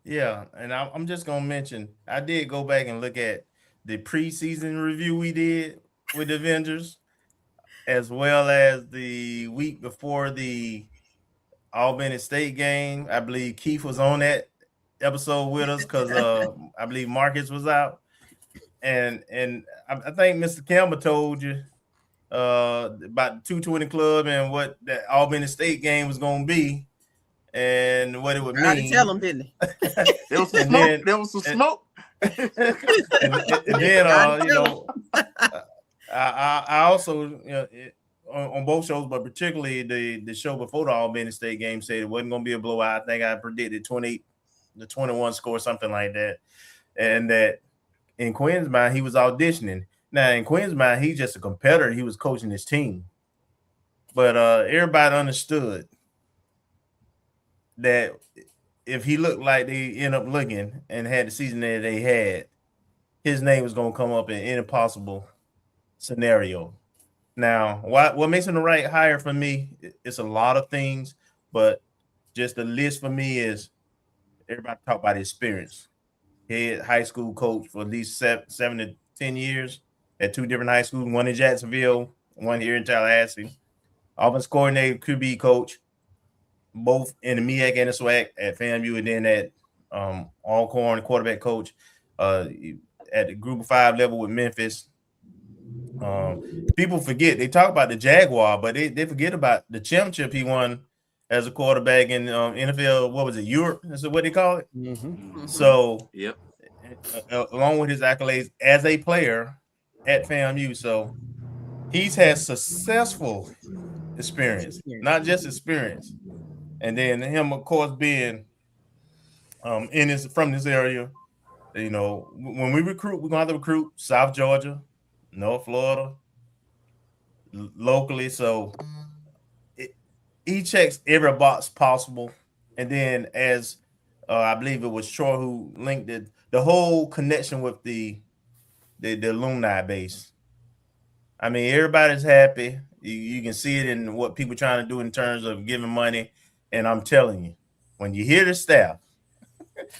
Yeah, and I'm just going to mention, I did go back and look at the preseason review we did with the Avengers, as well as the week before the Albany State game. I believe Keith was on that episode with us because I believe Marcus was out. And I think Mr. Campbell told you about the 220 Club and what the Albany State game was going to be and what it would mean. I didn't tell him, didn't he? There was some smoke. There was some smoke. And then, you know, I also, you know, on both shows, but particularly the show before the Albany State game, said it wasn't going to be a blowout. I think I predicted 28-21 score, something like that. And that in Quinn's mind, he was auditioning. Now, in Quinn's mind, he's just a competitor. He was coaching his team. But everybody understood that if he looked like they end up looking and had the season that they had, his name was going to come up in any possible scenario. Now, what makes him the right hire for me? It's a lot of things, but just the list for me is everybody talk about experience. Head high school coach for at least 7 to 10 years at 2 different high schools, one in Jacksonville, one here in Tallahassee. Offense coordinator, QB coach, both in the MEAC and the SWAC at FAMU, and then at Alcorn, quarterback coach at the Group of 5 level with Memphis. People forget, they talk about the Jaguar, but they forget about the championship he won as a quarterback in NFL. What was it, Europe? Is what they call it? Mm-hmm. So, yep. Along with his accolades as a player at FAMU, so he's had successful experience, not just experience. And then him, of course, being from this area, you know, when we recruit, we're gonna have to recruit South Georgia, North Florida, locally. So he checks every box possible. And then, as I believe it was Troy who linked it, the whole connection with the alumni base. I mean, everybody's happy. You can see it in what people are trying to do in terms of giving money. And I'm telling you, when you hear the staff,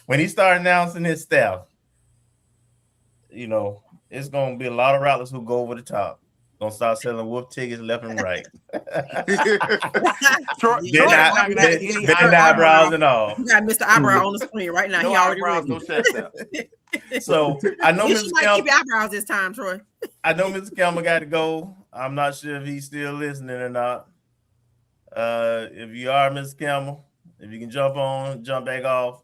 when he started announcing his staff, you know, it's going to be a lot of rattlers who go over the top. Going to start selling wolf tickets left and right. Bend eyebrows and all. You got Mr. Eyebrow on the screen right now. No He already eyebrows, ready. no chest out. So I know You Mr. might Campbell, keep your eyebrows this time, Troy. I know Mr. Campbell got to go. I'm not sure if he's still listening or not. If you are, Mr. Campbell, if you can jump back off,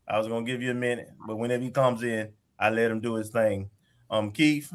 I was gonna give you a minute, but whenever he comes in, I let him do his thing. Keith,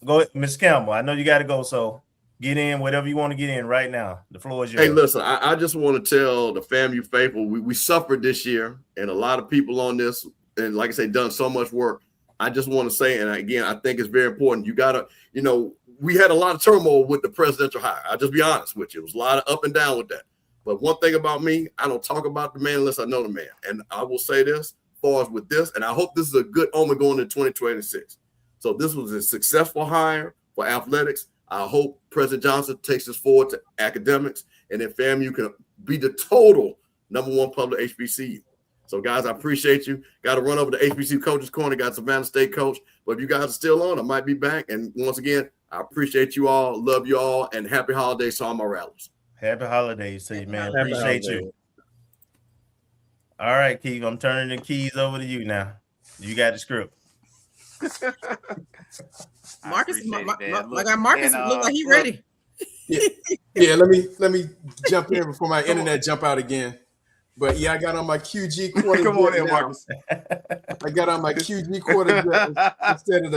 go ahead, Mr. Campbell. I know you got to go, so get in whatever you want to get in right now. The floor is yours. Hey, listen, I just want to tell the FAMU faithful, we suffered this year, and a lot of people on this, and like I say, done so much work. I just want to say, and again, I think it's very important. You got to, you know, we had a lot of turmoil with the presidential hire. I'll just be honest with you. It was a lot of up and down with that. But one thing about me, I don't talk about the man unless I know the man. And I will say this, as far as with this, and I hope this is a good omen going into 2026. So this was a successful hire for athletics. I hope President Johnson takes us forward to academics, and then FAMU can be the total #1 public HBCU. So, guys, I appreciate you. Got to run over to HBCU Coaches Corner. Got Savannah State coach. But if you guys are still on, I might be back. And once again, I appreciate you all. Love you all. And happy holidays to all my rallies. Happy holidays to you, man. Happy Appreciate holidays. you. All right, Keith, I'm turning the keys over to you now. You got the script. Marcus, appreciate it, man. my guy Marcus look like he ready. Yeah, let me jump in before my internet jump out again. But yeah, I got on my QG quarter. Come on in, Marcus. I got on my QG quarter instead of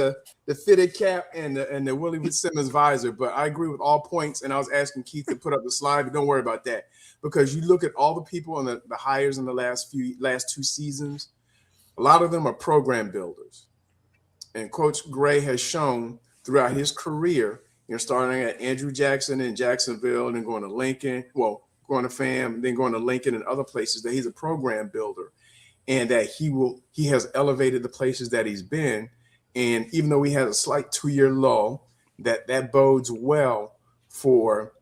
the fitted cap and the Willie Simmons visor. But I agree with all points, and I was asking Keith to put up the slide, but don't worry about that, because you look at all the people and the hires in the last 2 seasons. A lot of them are program builders, and Coach Gray has shown throughout his career, starting at Andrew Jackson in Jacksonville and then going to Lincoln. Well, going to FAM, then going to Lincoln and other places, that he's a program builder, and that he has elevated the places that he's been. And even though he has a slight 2-year lull, that bodes well for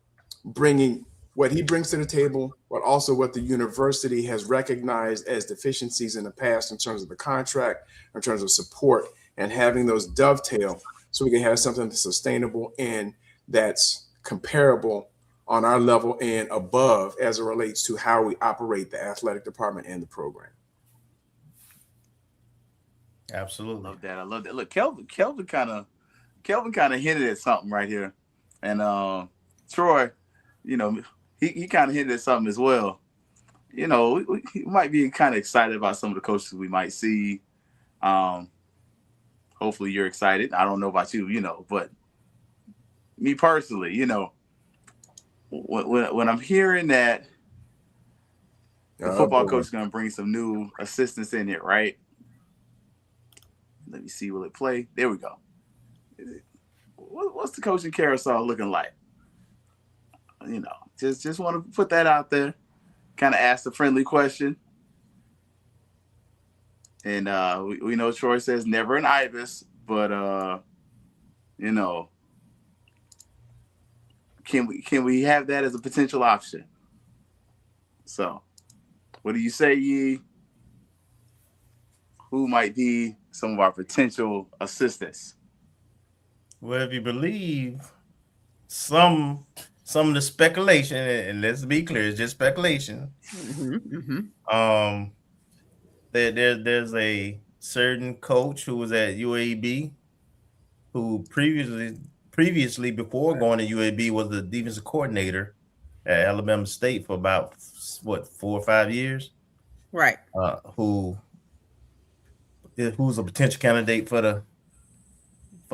bringing what he brings to the table, but also what the university has recognized as deficiencies in the past in terms of the contract, in terms of support, and having those dovetail so we can have something that's sustainable and that's comparable on our level and above as it relates to how we operate the athletic department and the program. Absolutely. Love that. I love that. Look, Kelvin kind of hinted at something right here. And Troy, he kind of hinted at something as well. We might be kind of excited about some of the coaches we might see. Hopefully you're excited. I don't know about you, but me personally, when I'm hearing that the football coach is going to bring some new assistants in it, right? Let me see, will it play? There we go. What's the coaching carousel looking like? Just want to put that out there, kind of ask a friendly question. And we know Troy says never an Ibis, but can we have that as a potential option? So, what do you say, Yee? Who might be some of our potential assistants? Well, if you believe some of the speculation, and let's be clear, it's just speculation. There's a certain coach who was at UAB who previously before going to UAB was the defensive coordinator at Alabama State for about 4 or 5 years. Right. Who's a potential candidate for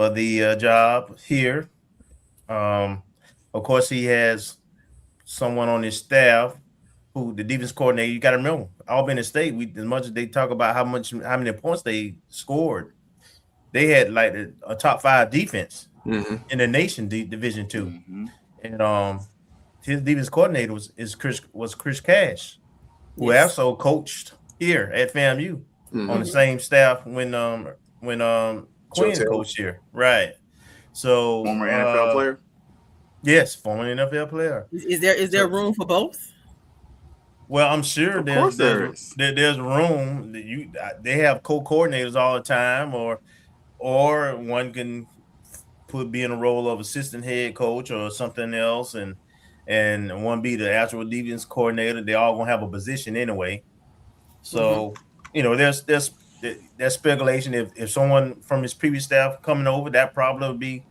the job here. Of course, he has someone on his staff who the defense coordinator. You got to remember, Albany State. As much as they talk about how many points they scored, they had like a top 5 defense in the nation, Division II, and his defense coordinator was Chris Cash, who also coached here at FAMU on the same staff when Quinn coached here, right? So former NFL player. Yes, former NFL player. Is there room for both? Well, I'm sure there's room. They have co-coordinators all the time, or one can be in a role of assistant head coach or something else, and one be the actual defense coordinator. They all gonna have a position anyway. So there's speculation. If someone from his previous staff coming over, that probably would be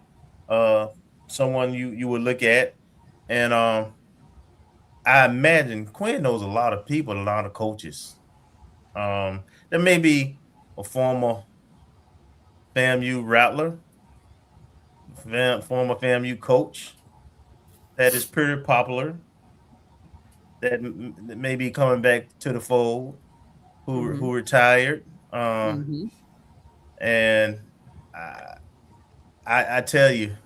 someone you would look at, and I imagine Quinn knows a lot of people, a lot of coaches. There may be a former FAMU Rattler, former FAMU coach that is pretty popular, that may be coming back to the fold, who retired. And I tell you,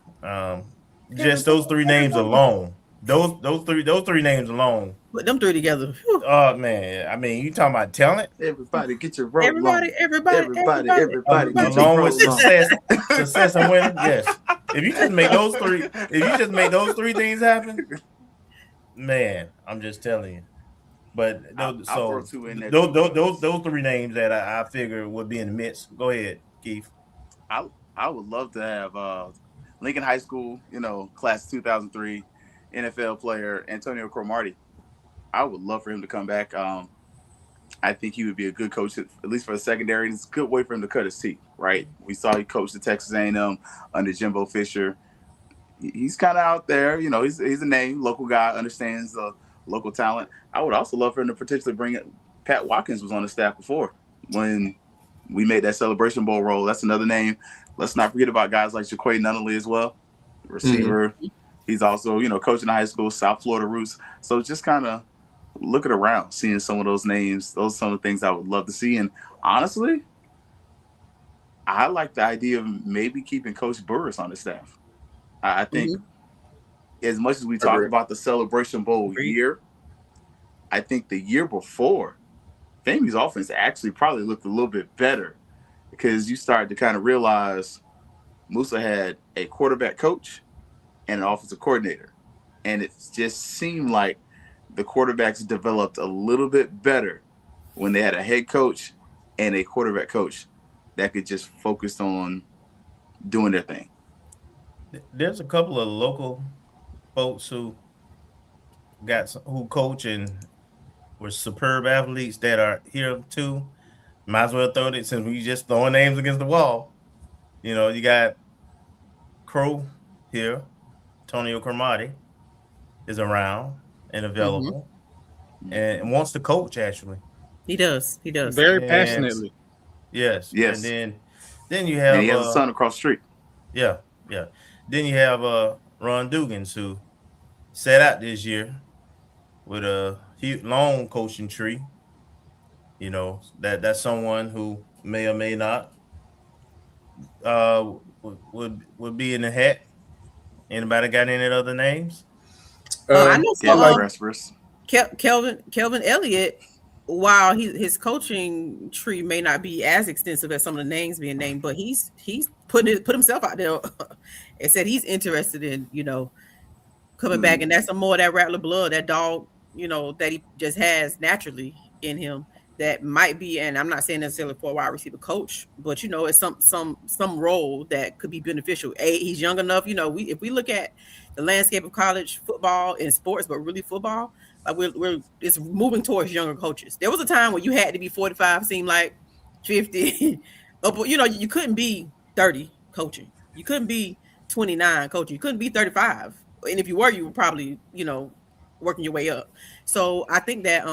just those 3 names alone. Those three names along. Put them 3 together. Whew. Oh man, I mean, you talking about talent? Everybody get your roll. Everybody. Along with success and winning. Yes. If you just make those 3 things happen, man, I'm just telling you. But those 3 names that I figure would be in the midst. Go ahead, Keith. I would love to have Lincoln High School, class 2003. NFL player Antonio Cromartie. I would love for him to come back. I think he would be a good coach, at least for the secondary. It's a good way for him to cut his teeth, right? We saw he coached the Texas A&M under Jimbo Fisher. He's kind of out there. He's a name, local guy, understands the local talent. I would also love for him to potentially bring it. Pat Watkins was on the staff before when we made that Celebration Bowl role. That's another name. Let's not forget about guys like Jaquay Nunnally as well, receiver. He's also, coaching the high school, South Florida roots. So just kind of looking around, seeing some of those names. Those are some of the things I would love to see. And honestly, I like the idea of maybe keeping Coach Burris on the staff. I think as much as we talk about the Celebration Bowl year, I think the year before, FAMU's offense actually probably looked a little bit better because you started to kind of realize Musa had a quarterback coach and an offensive coordinator. And it just seemed like the quarterbacks developed a little bit better when they had a head coach and a quarterback coach that could just focus on doing their thing. There's a couple of local folks who coach and were superb athletes that are here too. Might as well throw it since we just throwing names against the wall. You know, you got Crow here, Antonio Cromartie is around and available and wants to coach actually. He does. Very passionately. Yes. Yes. And then you have and he has a son across the street. Yeah. Then you have Ron Dugans who sat out this year with a long coaching tree. You know, that's someone who may or may not would be in the hat. Anybody got any other names? I know Kelvin Kelvin Elliott, while his coaching tree may not be as extensive as some of the names being named, but he's put himself out there and said he's interested in, you know, coming back, and that's some more of that Rattler blood, that dog, you know, that he just has naturally in him that might be, and I'm not saying necessarily for a wide receiver coach, but you know, it's some role that could be beneficial. He's young enough, you know, if we look at the landscape of college football and sports, but really football, like it's moving towards younger coaches. There was a time when you had to be 45, seemed like 50. You know, you couldn't be 30 coaching. You couldn't be 29 coaching. You couldn't be 35. And if you were probably, you know, working your way up. So I think that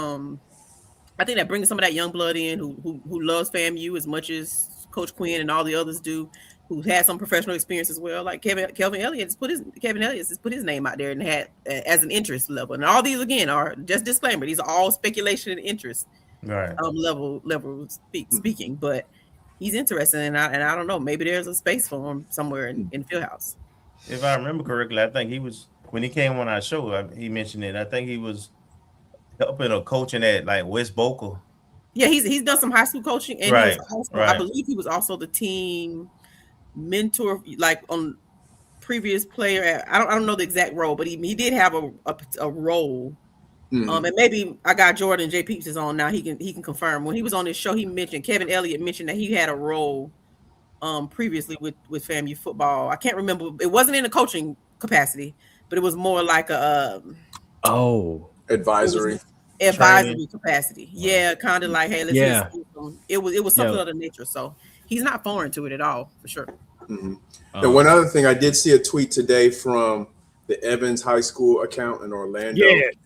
bringing some of that young blood in who loves FAMU as much as Coach Quinn and all the others do, who had some professional experience as well. Like Kelvin Elliott has put his name out there and had as an interest level. And all these again are just disclaimer. These are all speculation and interest level speaking. But he's interested, and I don't know. Maybe there's a space for him somewhere in Fieldhouse. If I remember correctly, I think he was when he came on our show. He mentioned it. I think he was helping or coaching at like West Boca. Yeah, he's done some high school coaching, and right. I believe he was also the team mentor, like on previous player. I don't know the exact role, but he did have a role. And maybe I got Jordan J. Peeps is on now. He can confirm. When he was on this show, Kevin Elliott mentioned that he had a role previously with FAMU football. I can't remember. It wasn't in a coaching capacity, but it was more like a advisory capacity. Yeah, kind of like, hey, let's it was something of the nature. So he's not foreign to it at all, for sure. And one other thing, I did see a tweet today from the Evans High School account in Orlando.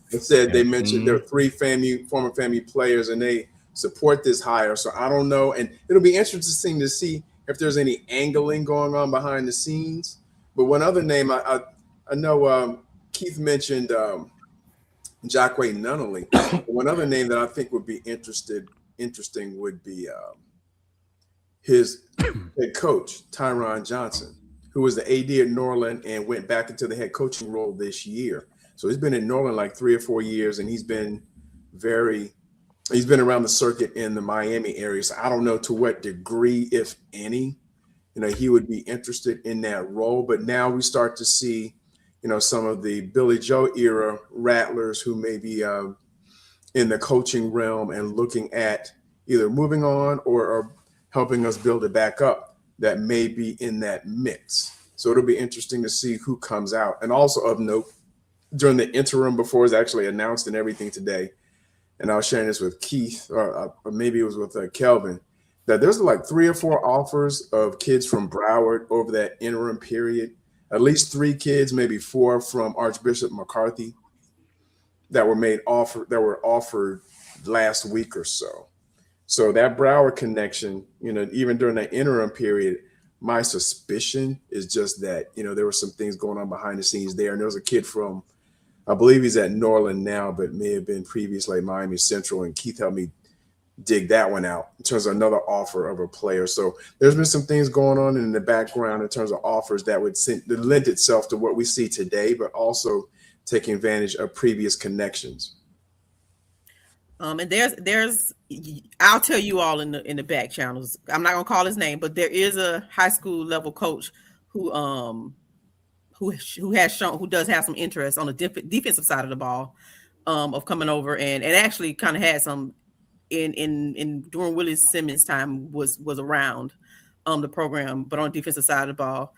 It said they mentioned there are 3 former FAMU players, and they support this hire. So I don't know, and it'll be interesting to see if there's any angling going on behind the scenes. But one other name, I know Keith mentioned Jacquay Nunnally. One other name that I think would be interesting would be his head coach, Tyron Johnson, who was the AD at Norland and went back into the head coaching role this year. So he's been in Norland like 3 or 4 years, and he's been around the circuit in the Miami area. So I don't know to what degree, if any, you know, he would be interested in that role. But now we start to see, you know, some of the Billy Joe era Rattlers who may be in the coaching realm and looking at either moving on or helping us build it back up that may be in that mix. So it'll be interesting to see who comes out. And also of note, during the interim before it's actually announced and everything today, and I was sharing this with Keith, or maybe it was with Kelvin, that there's like 3 or 4 offers of kids from Broward over that interim period. At least 3 kids, maybe 4 from Archbishop McCarthy that were offered last week or so. So that Broward connection, you know, even during that interim period, my suspicion is just that, you know, there were some things going on behind the scenes there. And there was a kid from, I believe he's at Norland now, but may have been previously at Miami Central. And Keith helped me dig that one out in terms of another offer of a player. So there's been some things going on in the background in terms of offers that would lend itself to what we see today, but also taking advantage of previous connections. And there's I'll tell you all in the back channels. I'm not gonna call his name, but there is a high school level coach who has shown, who does have some interest on the defensive side of the ball, of coming over and actually kind of had some in during Willie Simmons' time was around the program, but on the defensive side of the ball,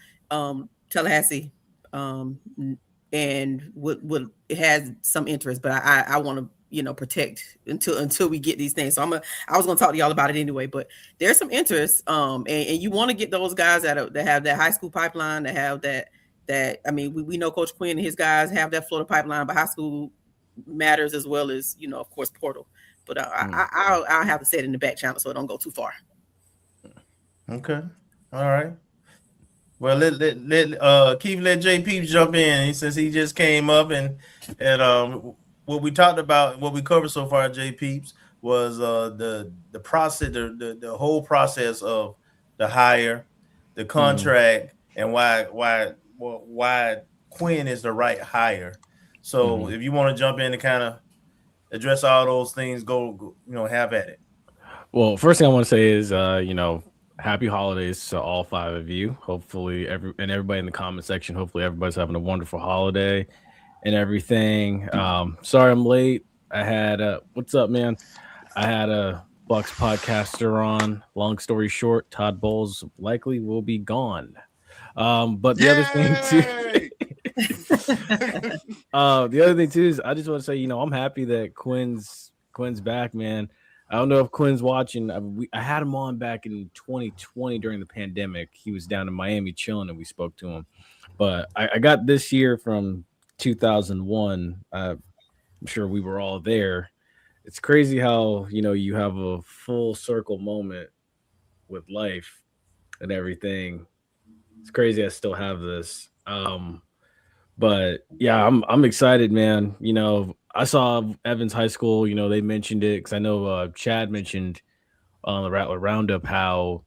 Tallahassee, and would it has some interest, but I want to protect until we get these things. So I was gonna talk to y'all about it anyway, but there's some interest, and you want to get those guys that have that high school pipeline, that have that I mean, we know Coach Quinn and his guys have that Florida pipeline, but high school matters as well as of course portal. But I'll have to say it in the back channel so it don't go too far. Okay, all right. Well, let Keith, let JP jump in since he just came up, and what we talked about, what we covered so far, JP, was the process, the whole process of the hire, the contract, and why Quinn is the right hire. So if you want to jump in and kind of address all those things, go have at it. Well, first thing I want to say is happy holidays to all 5 of you. Hopefully everybody in the comment section, hopefully everybody's having a wonderful holiday and everything. Sorry I'm late. I had what's up, man? I had a Bucks podcaster on. Long story short, Todd Bowles likely will be gone. But the other thing too is I just want to say, I'm happy that Quinn's back, man. I don't know if Quinn's watching. I had him on back in 2020 during the pandemic. He was down in Miami chilling, and we spoke to him. But I got this year from 2001. I'm sure we were all there. It's crazy how you have a full circle moment with life and everything. It's crazy I still have this. But yeah, I'm excited, man. I saw Evans High School, they mentioned it because I know Chad mentioned on the Rattler Roundup how,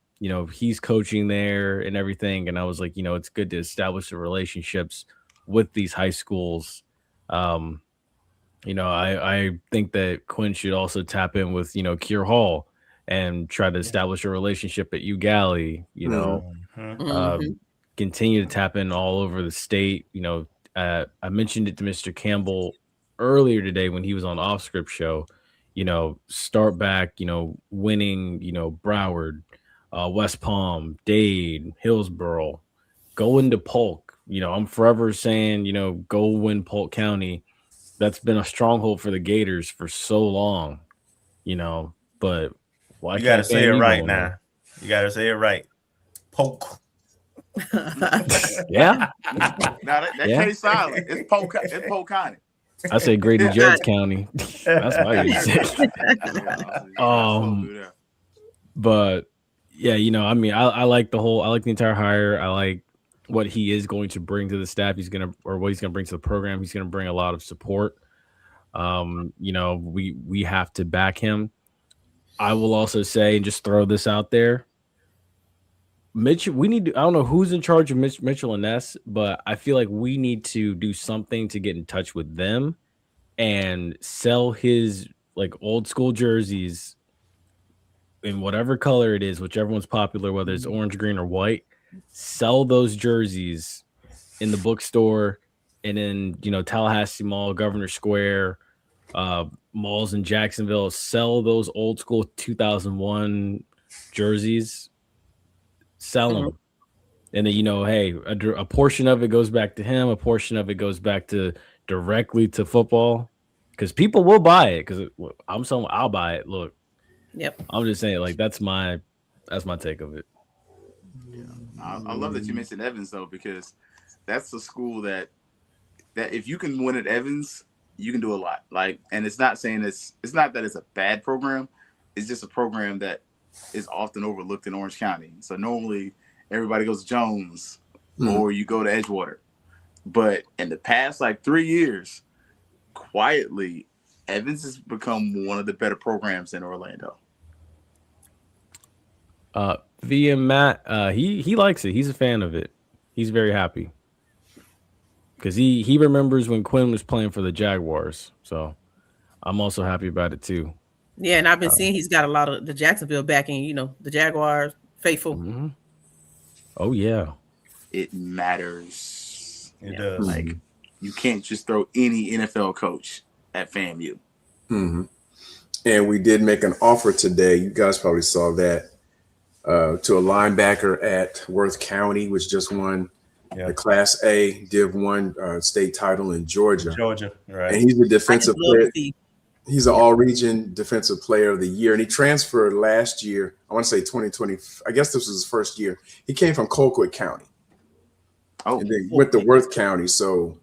he's coaching there and everything. And I was like, it's good to establish the relationships with these high schools. I think that Quinn should also tap in with, Keir Hall and try to establish a relationship at UGalley, continue to tap in all over the state. I mentioned it to Mr. Campbell earlier today when he was on Off Script Show, start back, winning, Broward, West Palm, Dade, Hillsborough, go into Polk. I'm forever saying, go win Polk County. That's been a stronghold for the Gators for so long, but why you got to say it right now. You got to say it right. Polk. Yeah. Now that case silent. It's Polk County. I say Grady Judd's County. That's what I used to say. But yeah, I like the entire hire. I like what he is going to bring to the staff. What he's going to bring to the program. He's going to bring a lot of support. We have to back him. I will also say, and just throw this out there, Mitchell, I don't know who's in charge of Mitchell and Ness, but I feel like we need to do something to get in touch with them and sell his old school jerseys in whatever color it is, whichever one's popular, whether it's orange, green, or white. Sell those jerseys in the bookstore and in Tallahassee Mall, Governor Square, malls in Jacksonville. Sell those old school 2001 jerseys. Sell them, and then hey, a portion of it goes back to him, a portion of it goes back to directly to football, because people will buy it. Because I'm someone, I'll buy it. Look, yep. I'm just saying, that's my take of it. Yeah, I love that you mentioned Evans though, because that's a school that if you can win at Evans, you can do a lot. And it's not saying it's not that it's a bad program. It's just a program that is often overlooked in Orange County. So normally everybody goes to Jones or you go to Edgewater. But in the past 3 years, quietly, Evans has become one of the better programs in Orlando. VM Matt, he likes it. He's a fan of it. He's very happy. Because he remembers when Quinn was playing for the Jaguars. So I'm also happy about it too. Yeah, and I've been seeing he's got a lot of the Jacksonville backing, the Jaguars faithful. Mm-hmm. Oh yeah, it matters. It does. Like you can't just throw any NFL coach at FAMU. Mm-hmm. And we did make an offer today. You guys probably saw that to a linebacker at Worth County, which just won the Class A Div 1 state title in Georgia. Right. And he's a defensive player. He's an all-region defensive player of the year, and he transferred last year. I want to say 2020. I guess this was his first year. He came from Colquitt County. And then went to Worth County. So,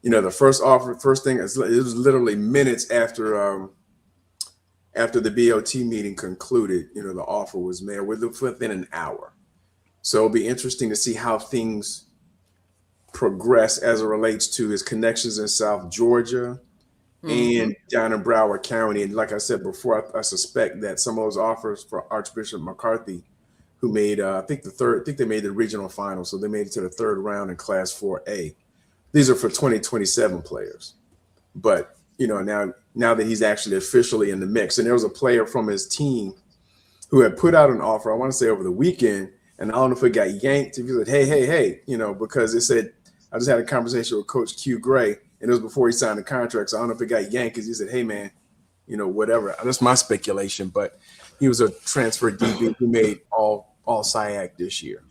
the first thing, it was literally minutes after the BOT meeting concluded, the offer was made within an hour. So it'll be interesting to see how things progress as it relates to his connections in South Georgia and down in Broward County. And like I said before, I suspect that some of those offers for Archbishop McCarthy, who made, I think they made the regional final. So they made it to the third round in Class 4A. These are for 2027 players. But, now that he's actually officially in the mix, and there was a player from his team who had put out an offer, I want to say over the weekend, and I don't know if it got yanked. He said, hey, because it said, I just had a conversation with Coach Q Gray, and it was before he signed the contract. So I don't know if it got yanked because he said, hey, man, whatever. That's my speculation, but he was a transfer DB who made all SIAC this year.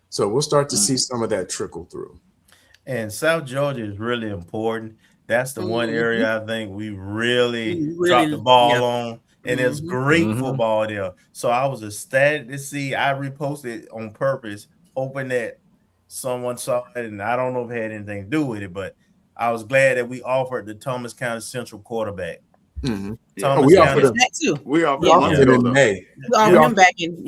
So we'll start to see some of that trickle through. And South Georgia is really important. That's the one area I think we really dropped the ball on. And it's great football there. So I was ecstatic to see. I reposted on purpose, hoping that someone saw it. And I don't know if it had anything to do with it, but I was glad that we offered the Thomas County Central quarterback. Mm-hmm. We offered him that too. We offered him in May. We offered him back in,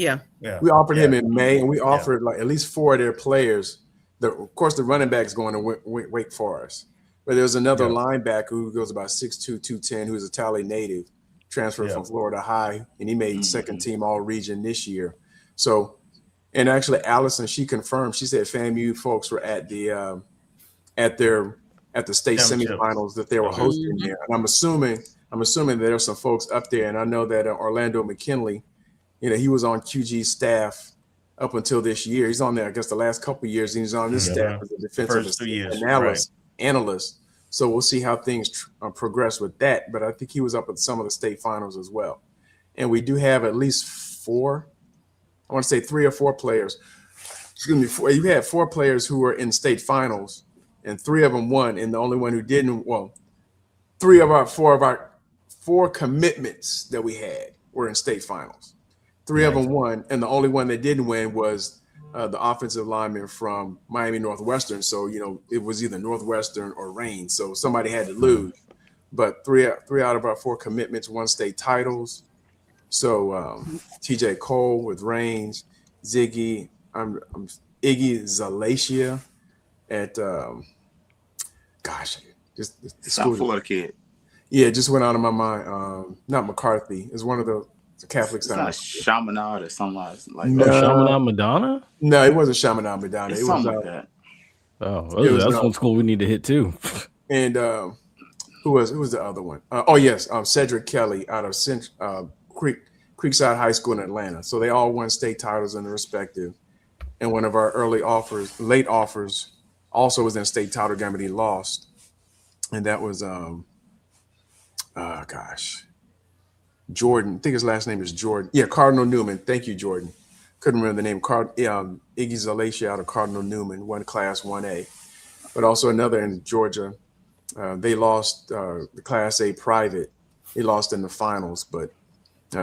We offered him in May, and we offered like at least 4 of their players. Of course, the running back's going to Wake Forest. But there's another linebacker who goes about 6'2", 210, who's a Tally native, transferred from Florida High, and he made second team all region this year. So, and actually Allison, she confirmed, she said FAMU folks were at the state semifinals that they were hosting there. And I'm assuming that there's some folks up there. And I know that Orlando McKinley, he was on QG's staff up until this year. He's on there, I guess, the last couple of years. And he's on this staff as a defensive analyst. So we'll see how things progress with that. But I think he was up at some of the state finals as well. And we do have at least 4, I want to say 3 or 4 players. Excuse me, you had 4 players who were in state finals, and 3 of them won. And the only one who didn't, 3 of our 4 commitments that we had were in state finals. 3 of them won, and the only one that didn't win was the offensive lineman from Miami Northwestern. So, it was either Northwestern or Rain. So somebody had to lose. But 3 out of our 4 commitments won state titles. So TJ Cole with Reigns, Iggy Zalatia at just the school. South Florida kid. Yeah, it just went out of my mind. Not McCarthy. It's one of the Catholic side. Not Chaminade or something like no. that. Chaminade Madonna? No, it wasn't Chaminade Madonna. It's it something was like that. Oh, that's one school we need to hit too. And who was the other one? Cedric Kelly out of Creekside High School in Atlanta. So they all won state titles in their respective. And one of our late offers, also was in a state title game, but he lost. And that was Jordan. I think his last name is Jordan. Yeah, Cardinal Newman. Thank you, Jordan. Couldn't remember the name. Iggy Zalatia out of Cardinal Newman, won Class 1A. But also another in Georgia. They lost the Class A private. He lost in the finals, but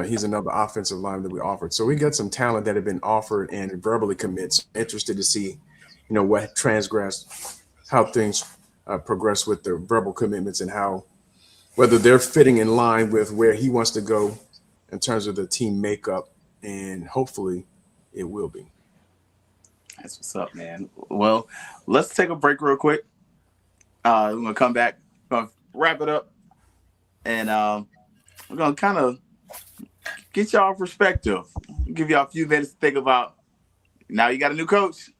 he's another offensive lineman that we offered. So we got some talent that have been offered and verbally commits. Interested to see, what transgress, how things progress with the verbal commitments and whether they're fitting in line with where he wants to go in terms of the team makeup, and hopefully it will be. That's what's up, man. Well, let's take a break real quick. We're going to come back, going to wrap it up, and we're going to kind of get y'all perspective, give y'all a few minutes to think about, now you got a new coach.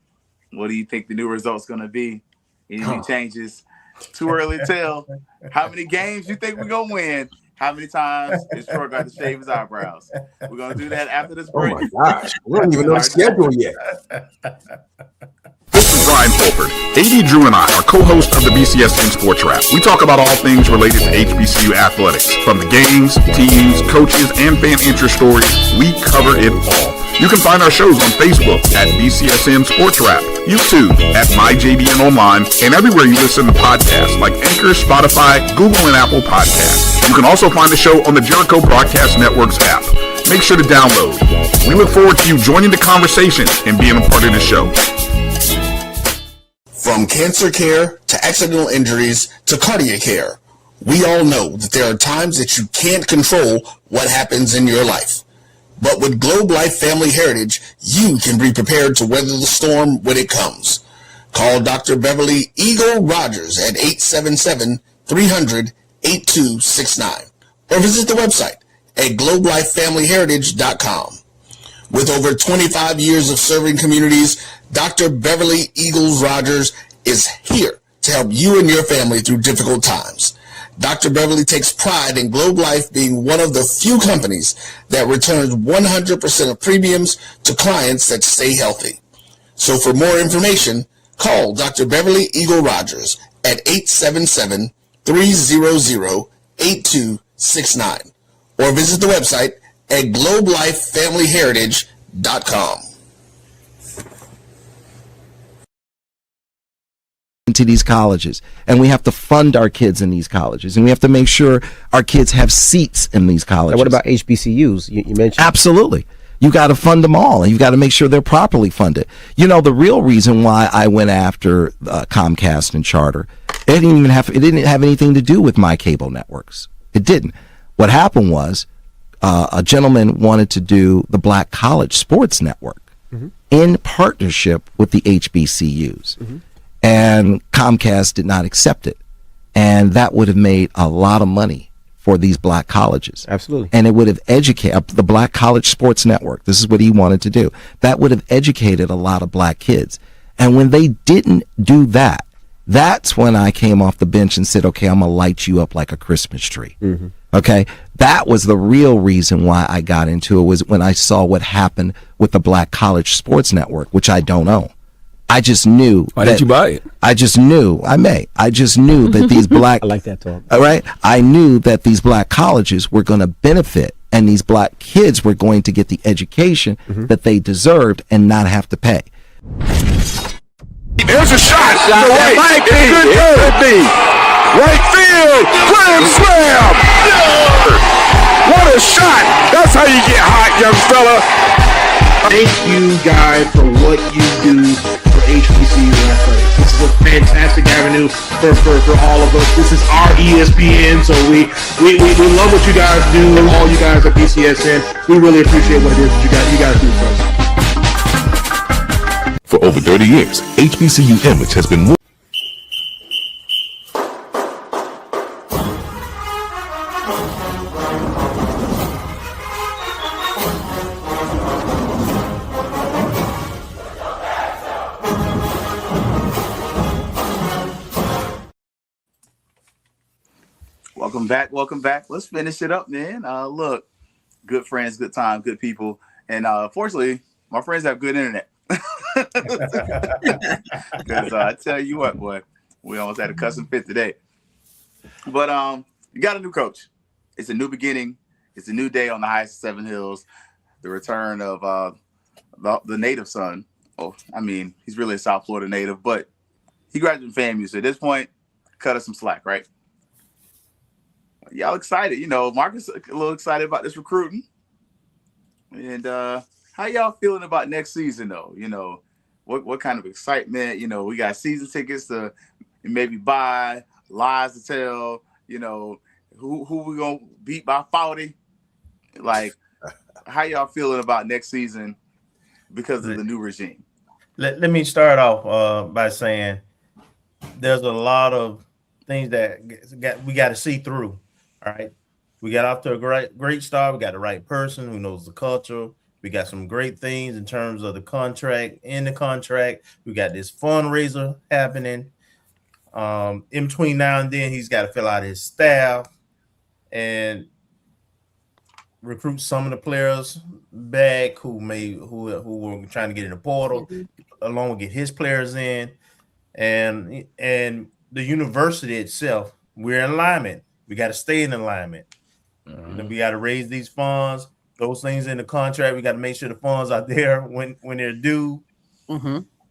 What do you think the new result's going to be? Any new changes? Too early to tell. How many games you think we're going to win? how many times is Troy got to shave his eyebrows. We're gonna do that after this Oh break. my gosh, we don't even know the schedule yet. This is Brian Fulford. AD Drew and I are co-hosts of the BCSN Sports Wrap. We talk about all things related to HBCU athletics. From the games, teams, coaches, and fan interest stories, we cover it all. You can find our shows on Facebook at BCSN Sports Wrap, YouTube at MyJBN Online, and everywhere you listen to podcasts like Anchor, Spotify, Google, and Apple Podcasts. You can also find the show on the Jericho Broadcast Network's app. Make sure to download. We look forward to you joining the conversation and being a part of the show. From cancer care to accidental injuries to cardiac care, we all know that there are times that you can't control what happens in your life. But with Globe Life Family Heritage, you can be prepared to weather the storm when it comes. Call Dr. Beverly Eagle Rogers at 877-300-8269 or visit the website at globelifefamilyheritage.com. With over 25 years of serving communities, Dr. Beverly Eagles Rogers is here to help you and your family through difficult times. Dr. Beverly takes pride in Globe Life being one of the few companies that returns 100% of premiums to clients that stay healthy. So for more information, call Dr. Beverly Eagle Rogers at 877-300-8269 or visit the website at globelifefamilyheritage.com. Into these colleges, and we have to fund our kids in these colleges, and we have to make sure our kids have seats in these colleges. Now, what about HBCUs? You mentioned absolutely. You got to fund them all, and you got to make sure they're properly funded. You know, the real reason why I went after Comcast and Charter, it didn't have anything to do with my cable networks. It didn't. What happened was a gentleman wanted to do the Black College Sports Network in partnership with the HBCUs. And Comcast did not accept it. And that would have made a lot of money for these black colleges. Absolutely. And it would have educated the Black College Sports Network. This is what he wanted to do. That would have educated a lot of black kids. And when they didn't do that, that's when I came off the bench and said, okay, I'm going to light you up like a Christmas tree. Okay. That was the real reason why I got into it, was when I saw what happened with the Black College Sports Network, which I don't own. I just knew. Why didn't you buy it? I just knew. I just knew that these black. I like that talk. All right. I knew that these black colleges were going to benefit, and these black kids were going to get the education that they deserved and not have to pay. There's a shot. The right. Right field. Grand slam. What a shot. That's how you get hot, young fella. Thank you, guys, for what you do for HBCU athletics. This is a fantastic avenue for all of us. This is our ESPN, so we love what you guys do, and all you guys at BCSN. We really appreciate what it is that you guys do for us. For over 30 years, HBCU Image has been more. Welcome back. Let's finish it up, man. Look, good friends, good time, good people. And fortunately, my friends have good internet. Because I tell you what, boy, we almost had a custom fit today. But you got a new coach. It's a new beginning. It's a new day on the highest of Seven Hills. The return of the native son. Oh, I mean, he's really a South Florida native, but he graduated from FAMU. So at this point, cut us some slack, right? Y'all excited? You know, Marcus a little excited about this recruiting. And how y'all feeling about next season, though? You know, what kind of excitement? You know, we got season tickets to maybe buy, lies to tell. You know, who we gonna beat by 40? Like, how y'all feeling about next season because of the new regime? Let me start off by saying there's a lot of things that we got to see through. All right, we got off to a great start. We got the right person who knows the culture. We got some great things in terms of the contract. In the contract, we got this fundraiser happening. In between now and then, he's got to fill out his staff, and recruit some of the players back who were trying to get in the portal, along with get his players in, and the university itself, we're in alignment. We got to stay in alignment. We got to raise these funds. Those things in the contract, we got to make sure the funds are there when they're due.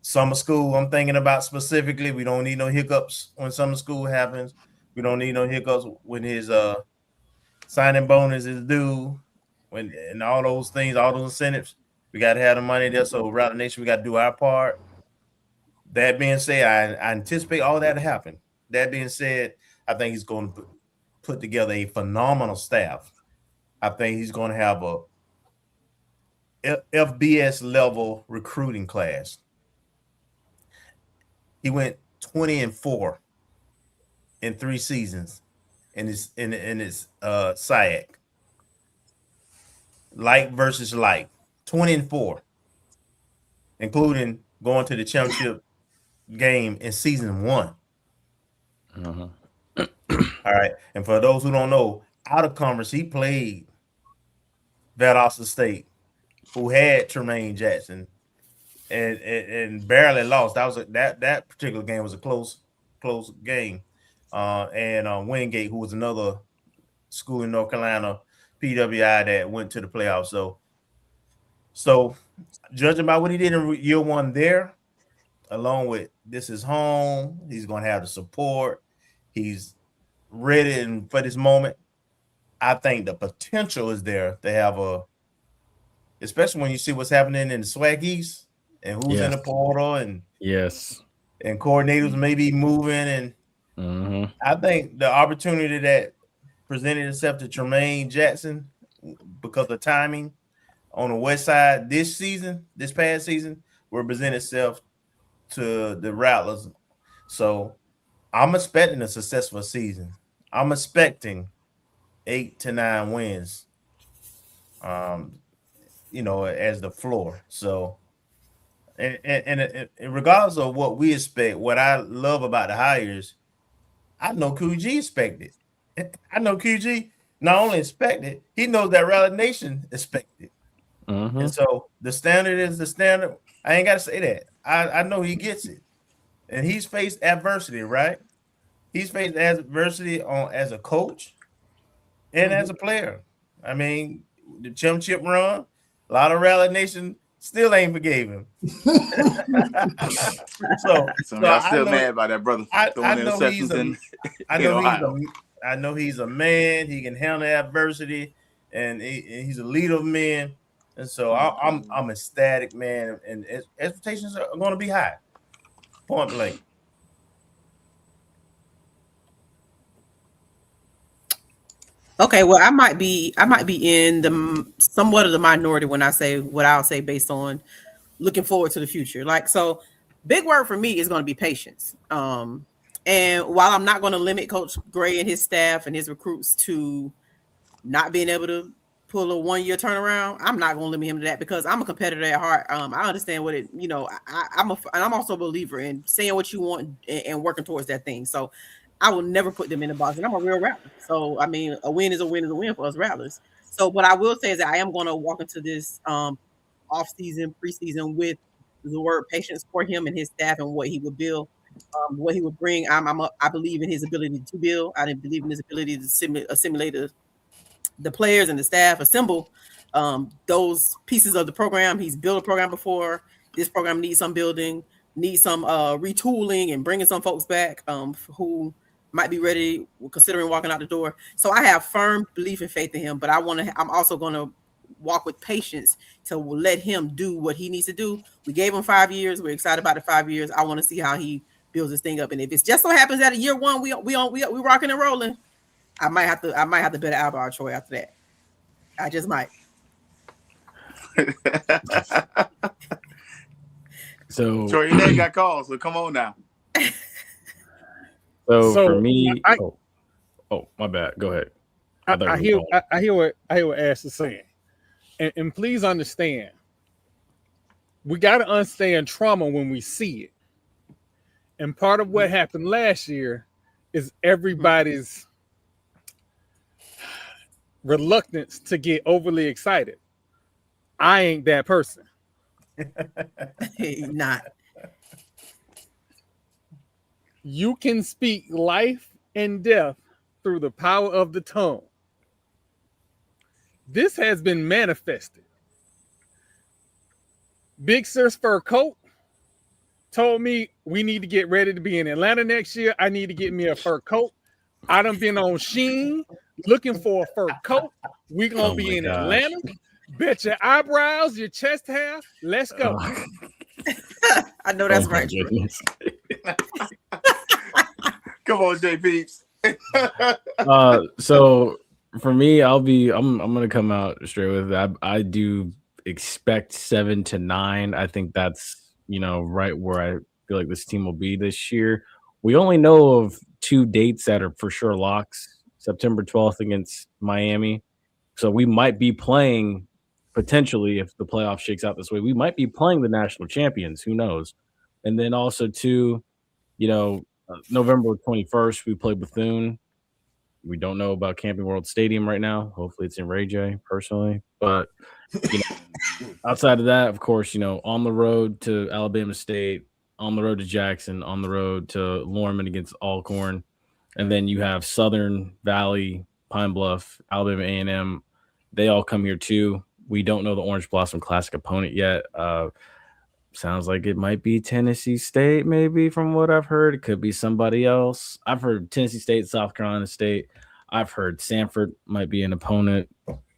Summer school, I'm thinking about specifically. We don't need no hiccups when summer school happens. We don't need no hiccups when his signing bonus is due. And all those things, all those incentives, we got to have the money there. So, Rattler Nation, we got to do our part. That being said, I anticipate all that to happen. That being said, I think he's going to put together a phenomenal staff. I think he's going to have a FBS level recruiting class. He went 20-4 in 3 seasons in his SIAC. Like versus like, 20-4, including going to the championship game in season 1. All right, and for those who don't know, out of conference, he played Valdosta State, who had Tremaine Jackson, and barely lost. That particular game was a close game. And Wingate, who was another school in North Carolina, PWI, that went to the playoffs. So judging by what he did in year 1 there, along with this is home, he's going to have the support. He's ready for this moment. I think the potential is there to have especially when you see what's happening in the SWAC East and who's in the portal and coordinators may be moving. And I think the opportunity that presented itself to Tremaine Jackson because of timing on the west side this past season, will present itself to the Rattlers. So I'm expecting a successful season. I'm expecting 8 to 9 wins, as the floor. So, and regardless of what we expect, what I love about the hires, I know QG expected. I know QG not only expected, he knows that Rattler Nation expected. And so the standard is the standard. I ain't got to say that. I know he gets it. And he's faced adversity, right? He's faced adversity as a coach and as a player. I mean, the championship run, a lot of Rattler Nation still ain't forgave him. so I'm still mad about that, brother. I know he's a man. He can handle adversity, and he's a leader of men. And so I'm ecstatic, man. And expectations are going to be high. Point blank. Okay, well, I might be in the somewhat of the minority when I say what I'll say based on looking forward to the future. Like, so big word for me is going to be patience. And while I'm not going to limit Coach Gray and his staff and his recruits to not being able to pull a 1-year turnaround, I'm not going to limit him to that because I'm a competitor at heart. I understand what I'm also a believer in saying what you want and working towards that thing. So I will never put them in the box, and I'm a real Rattler. So, I mean, a win is a win is a win for us Rattlers. So what I will say is that I am going to walk into this off-season, preseason with the word patience for him and his staff and what he would build, what he would bring. I believe in his ability to build. I believe in his ability to assimilate the players and the staff, assemble those pieces of the program. He's built a program before. This program needs some building, needs some retooling and bringing some folks back who might be ready, considering walking out the door. So I have firm belief and faith in him, but I'm also going to walk with patience to let him do what he needs to do. We gave him 5 years. We're excited about the 5 years. I want to see how he builds this thing up. And if it just so happens that at year 1 we rocking and rolling, I might have to bet Albar Troy after that. I just might. So Troy, your name got called, so come on now. So for me, my bad. Go ahead. I hear what Ash is saying, and please understand, we got to understand trauma when we see it. And part of what happened last year is everybody's reluctance to get overly excited. I ain't that person. Not. You can speak life and death through the power of the tongue. This has been manifested. Big Sir's fur coat told me we need to get ready to be in Atlanta next year. I need to get me a fur coat. I done been on Shein looking for a fur coat. We gonna be in Atlanta. Bet your eyebrows, your chest hair. Let's go. I know that's right. Come on, JP. So for me, I'm gonna come out straight with that. I do expect 7 to 9. I think that's right where I feel like this team will be this year. We only know of 2 dates that are for sure locks. September 12th against Miami. So we might be playing potentially, if the playoff shakes out this way, we might be playing the national champions. Who knows? And then also too, November 21st, we play Bethune. We don't know about Camping World Stadium right now. Hopefully it's in Ray J personally. But outside of that, of course, on the road to Alabama State, on the road to Jackson, on the road to Lorman against Alcorn. And then you have Southern Valley, Pine Bluff, Alabama A&M. They all come here too. We don't know the Orange Blossom Classic opponent yet. Sounds like it might be Tennessee State, maybe, from what I've heard. It could be somebody else. I've heard Tennessee State, South Carolina State. I've heard Sanford might be an opponent.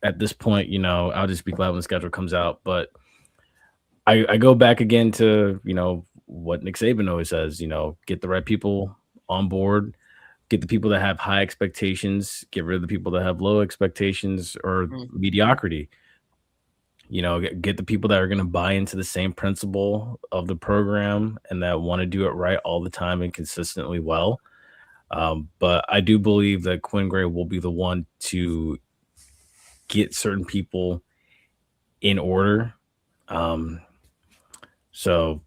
At this point, I'll just be glad when the schedule comes out. But I go back again to, what Nick Saban always says, get the right people on board, get the people that have high expectations, get rid of the people that have low expectations or mediocrity. Get the people that are going to buy into the same principle of the program and that want to do it right all the time and consistently well. But I do believe that Quinn Gray will be the one to get certain people in order. So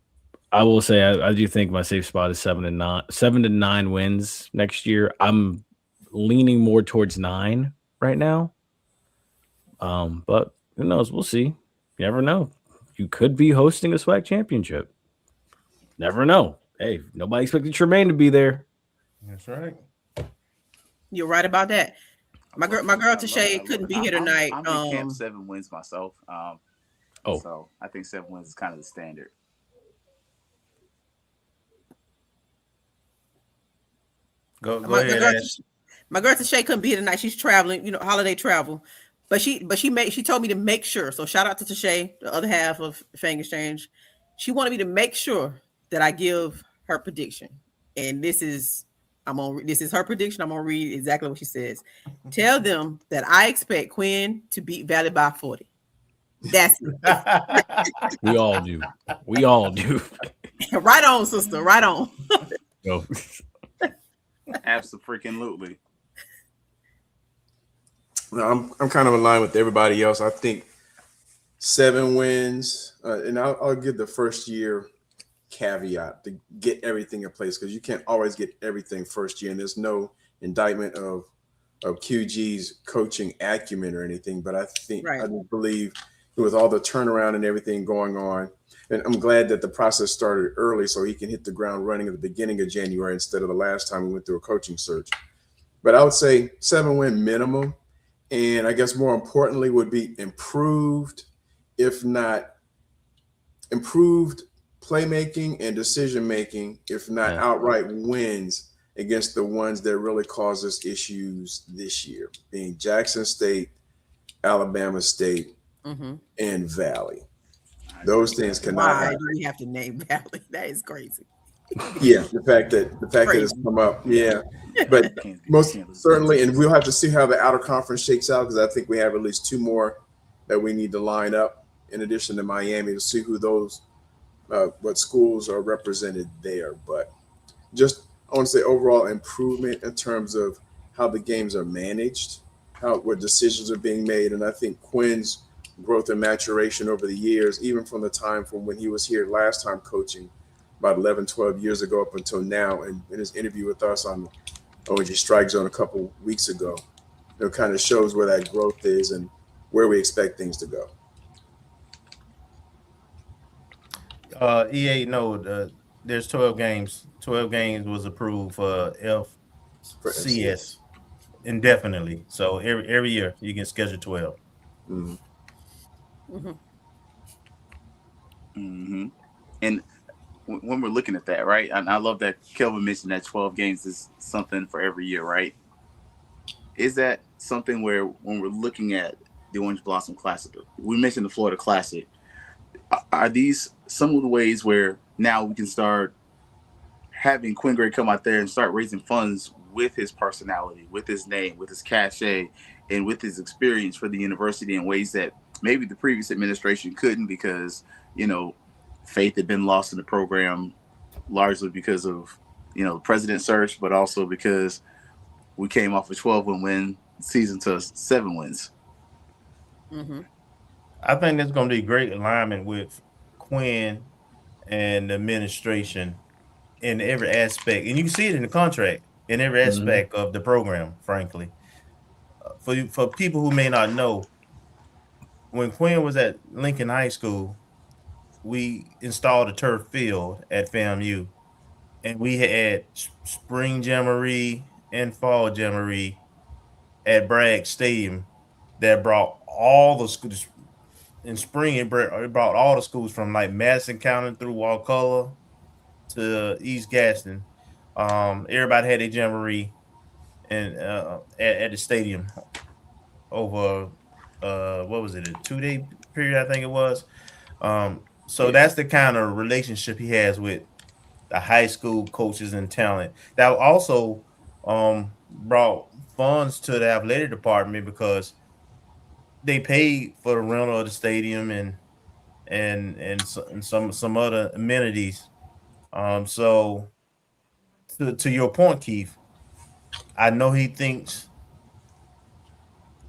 I will say I do think my safe spot is 7 to 9 wins next year. I'm leaning more towards 9 right now. But who knows? We'll see. You never know. You could be hosting a SWAC championship. Never know. Hey, nobody expected Tremaine to be there. That's right. You're right about that. My girl Tashay couldn't be here tonight. I'm in camp 7 wins myself. So I think 7 wins is kind of the standard. Go ahead, Ash. My girl Tashay couldn't be here tonight. She's traveling, holiday travel. But she told me to make sure. So shout out to Tashay, the other half of Fang Exchange. She wanted me to make sure that I give her prediction. And this is her prediction. I'm gonna read exactly what she says. Tell them that I expect Quinn to beat Valley by 40. That's it. We all do. We all do. Right on, sister. Right on. Go. Absolutely. No, I'm kind of aligned with everybody else. I think 7 wins, and I'll give the first year caveat to get everything in place because you can't always get everything first year, and there's no indictment of QG's coaching acumen or anything. But I think I do believe with all the turnaround and everything going on, and I'm glad that the process started early so he can hit the ground running at the beginning of January instead of the last time we went through a coaching search. But I would say 7-win minimum. And I guess more importantly would be improved, if not improved playmaking and decision-making, if not outright wins against the ones that really caused us issues this year, being Jackson State, Alabama State, and Valley. Those things cannot happen. Why do we have to name Valley? That is crazy. Yeah, the fact that it's come up, but most certainly, and we'll have to see how the outer conference shakes out because I think we have at least 2 more that we need to line up in addition to Miami to see who those what schools are represented there. But just I want to say overall improvement in terms of how the games are managed, what decisions are being made, and I think Quinn's growth and maturation over the years, even from the time from when he was here last time coaching, about 11, 12 years ago up until now, and in his interview with us on OG StrikeZone a couple weeks ago, kind of shows where that growth is and where we expect things to go. EA, no, there's 12 games. 12 games was approved for FCS indefinitely. So every year you can schedule 12. Mm-hmm. Mm-hmm. Mm-hmm. And when we're looking at that, right? And I love that Kelvin mentioned that 12 games is something for every year, right? Is that something where when we're looking at the Orange Blossom Classic, we mentioned the Florida Classic, are these some of the ways where now we can start having Quinn Gray come out there and start raising funds with his personality, with his name, with his cachet, and with his experience for the university in ways that maybe the previous administration couldn't because, faith had been lost in the program largely because of, the president search, but also because we came off a 12-win season to 7 wins. Mm-hmm. I think there's going to be great alignment with Quinn and the administration in every aspect. And you can see it in the contract, in every aspect of the program, frankly. For people who may not know, when Quinn was at Lincoln High School, we installed a turf field at FAMU, and we had spring jamboree and fall jamboree at Bragg Stadium that brought all the schools. In spring, it brought all the schools from like Madison County through Wakulla to East Gaston. Everybody had a jamboree and at the stadium over what was it, a 2-day period, I think it was. So that's the kind of relationship he has with the high school coaches and talent. That also brought funds to the athletic department because they paid for the rental of the stadium and some other amenities. So to your point, Keith, I know he thinks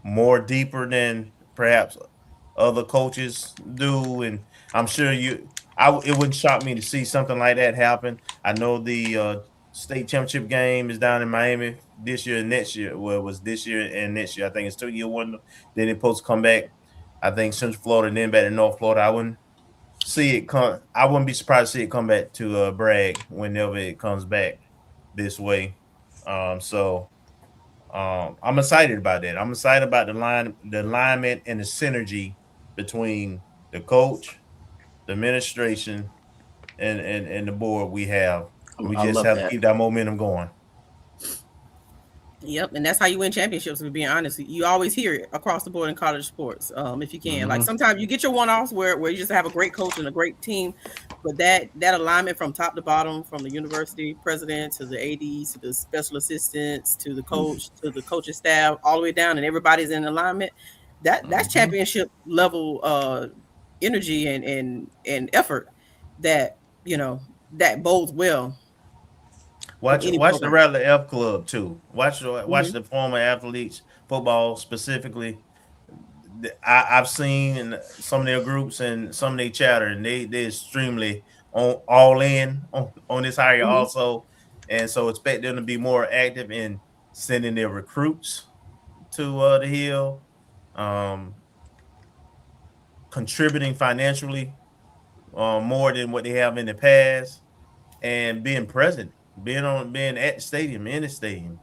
more deeper than perhaps other coaches do, and I'm sure it wouldn't shock me to see something like that happen. I know the state championship game is down in Miami this year and next year. Well, it was this year and next year. I think it's 2-year one. Then it's supposed to come back. I think Central Florida and then back to North Florida. I wouldn't be surprised to see it come back to Bragg whenever it comes back this way. I'm excited about that. I'm excited about the alignment and the synergy between the coach, the administration, and the board we have. We just have to keep that momentum going. Yep, and that's how you win championships. To be honest, you always hear it across the board in college sports. If you can, like sometimes you get your one-offs where you just have a great coach and a great team, but that alignment from top to bottom, from the university president to the ADs to the special assistants to the coach to the coaching staff, all the way down, and everybody's in alignment. That's championship level energy and effort that that bodes well. Watch the Rattler F Club too. Watch the former athletes, football specifically. I've seen in some of their groups and some of their chatter, and they're extremely all in on this hire also, and so expect them to be more active in sending their recruits to the Hill, contributing financially more than what they have in the past, and being present. Being at the stadium, in the stadium,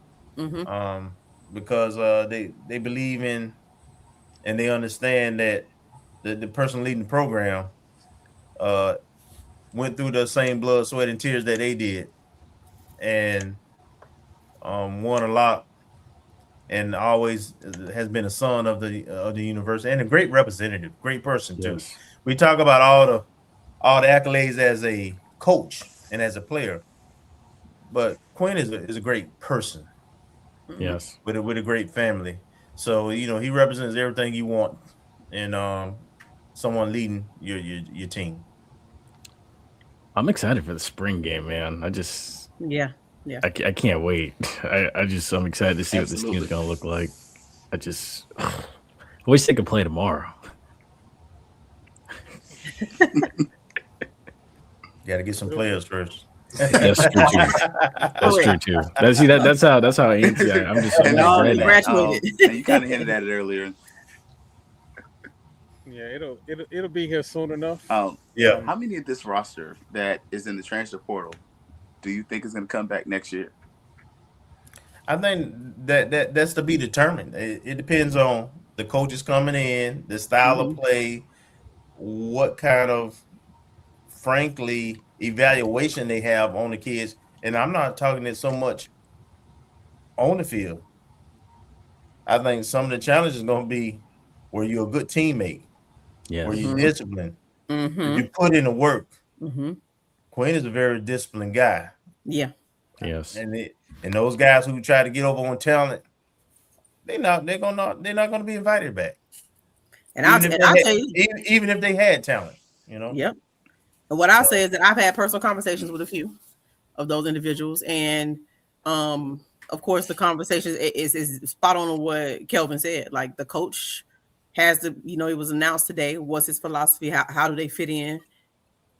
because they believe in and they understand that the person leading the program went through the same blood, sweat, and tears that they did, and won a lot, and always has been a son of the university and a great representative, great person too. We talk about all the accolades as a coach and as a player. But Quinn is a great person, yes, with a great family. So he represents everything you want in someone leading your team. I'm excited for the spring game, man. I can't wait. I'm excited to see what this team is gonna look like. I wish they could play tomorrow. Got to get some players first. That's true too. That's true too. That's how antsy I am. I'm just ready. And you kind of hinted at it earlier. Yeah, it'll be here soon enough. How many of this roster that is in the transfer portal do you think is going to come back next year? I think that's to be determined. It depends on the coaches coming in, the style of play, what kind of, frankly, evaluation they have on the kids. And I'm not talking it so much on the field. I think some of the challenges are going to be were you a good teammate? Yeah. Were you disciplined? Did you put in the work? Quinn is a very disciplined guy. Yeah. Yes. And those guys who try to get over on talent, they're not going to be invited back. And I'll tell you, even if they had talent, you know. Yep. And what I'll say is that I've had personal conversations with a few of those individuals, and of course the conversation is spot on what Kelvin said. Like the coach has the, it was announced today. What's his philosophy? How do they fit in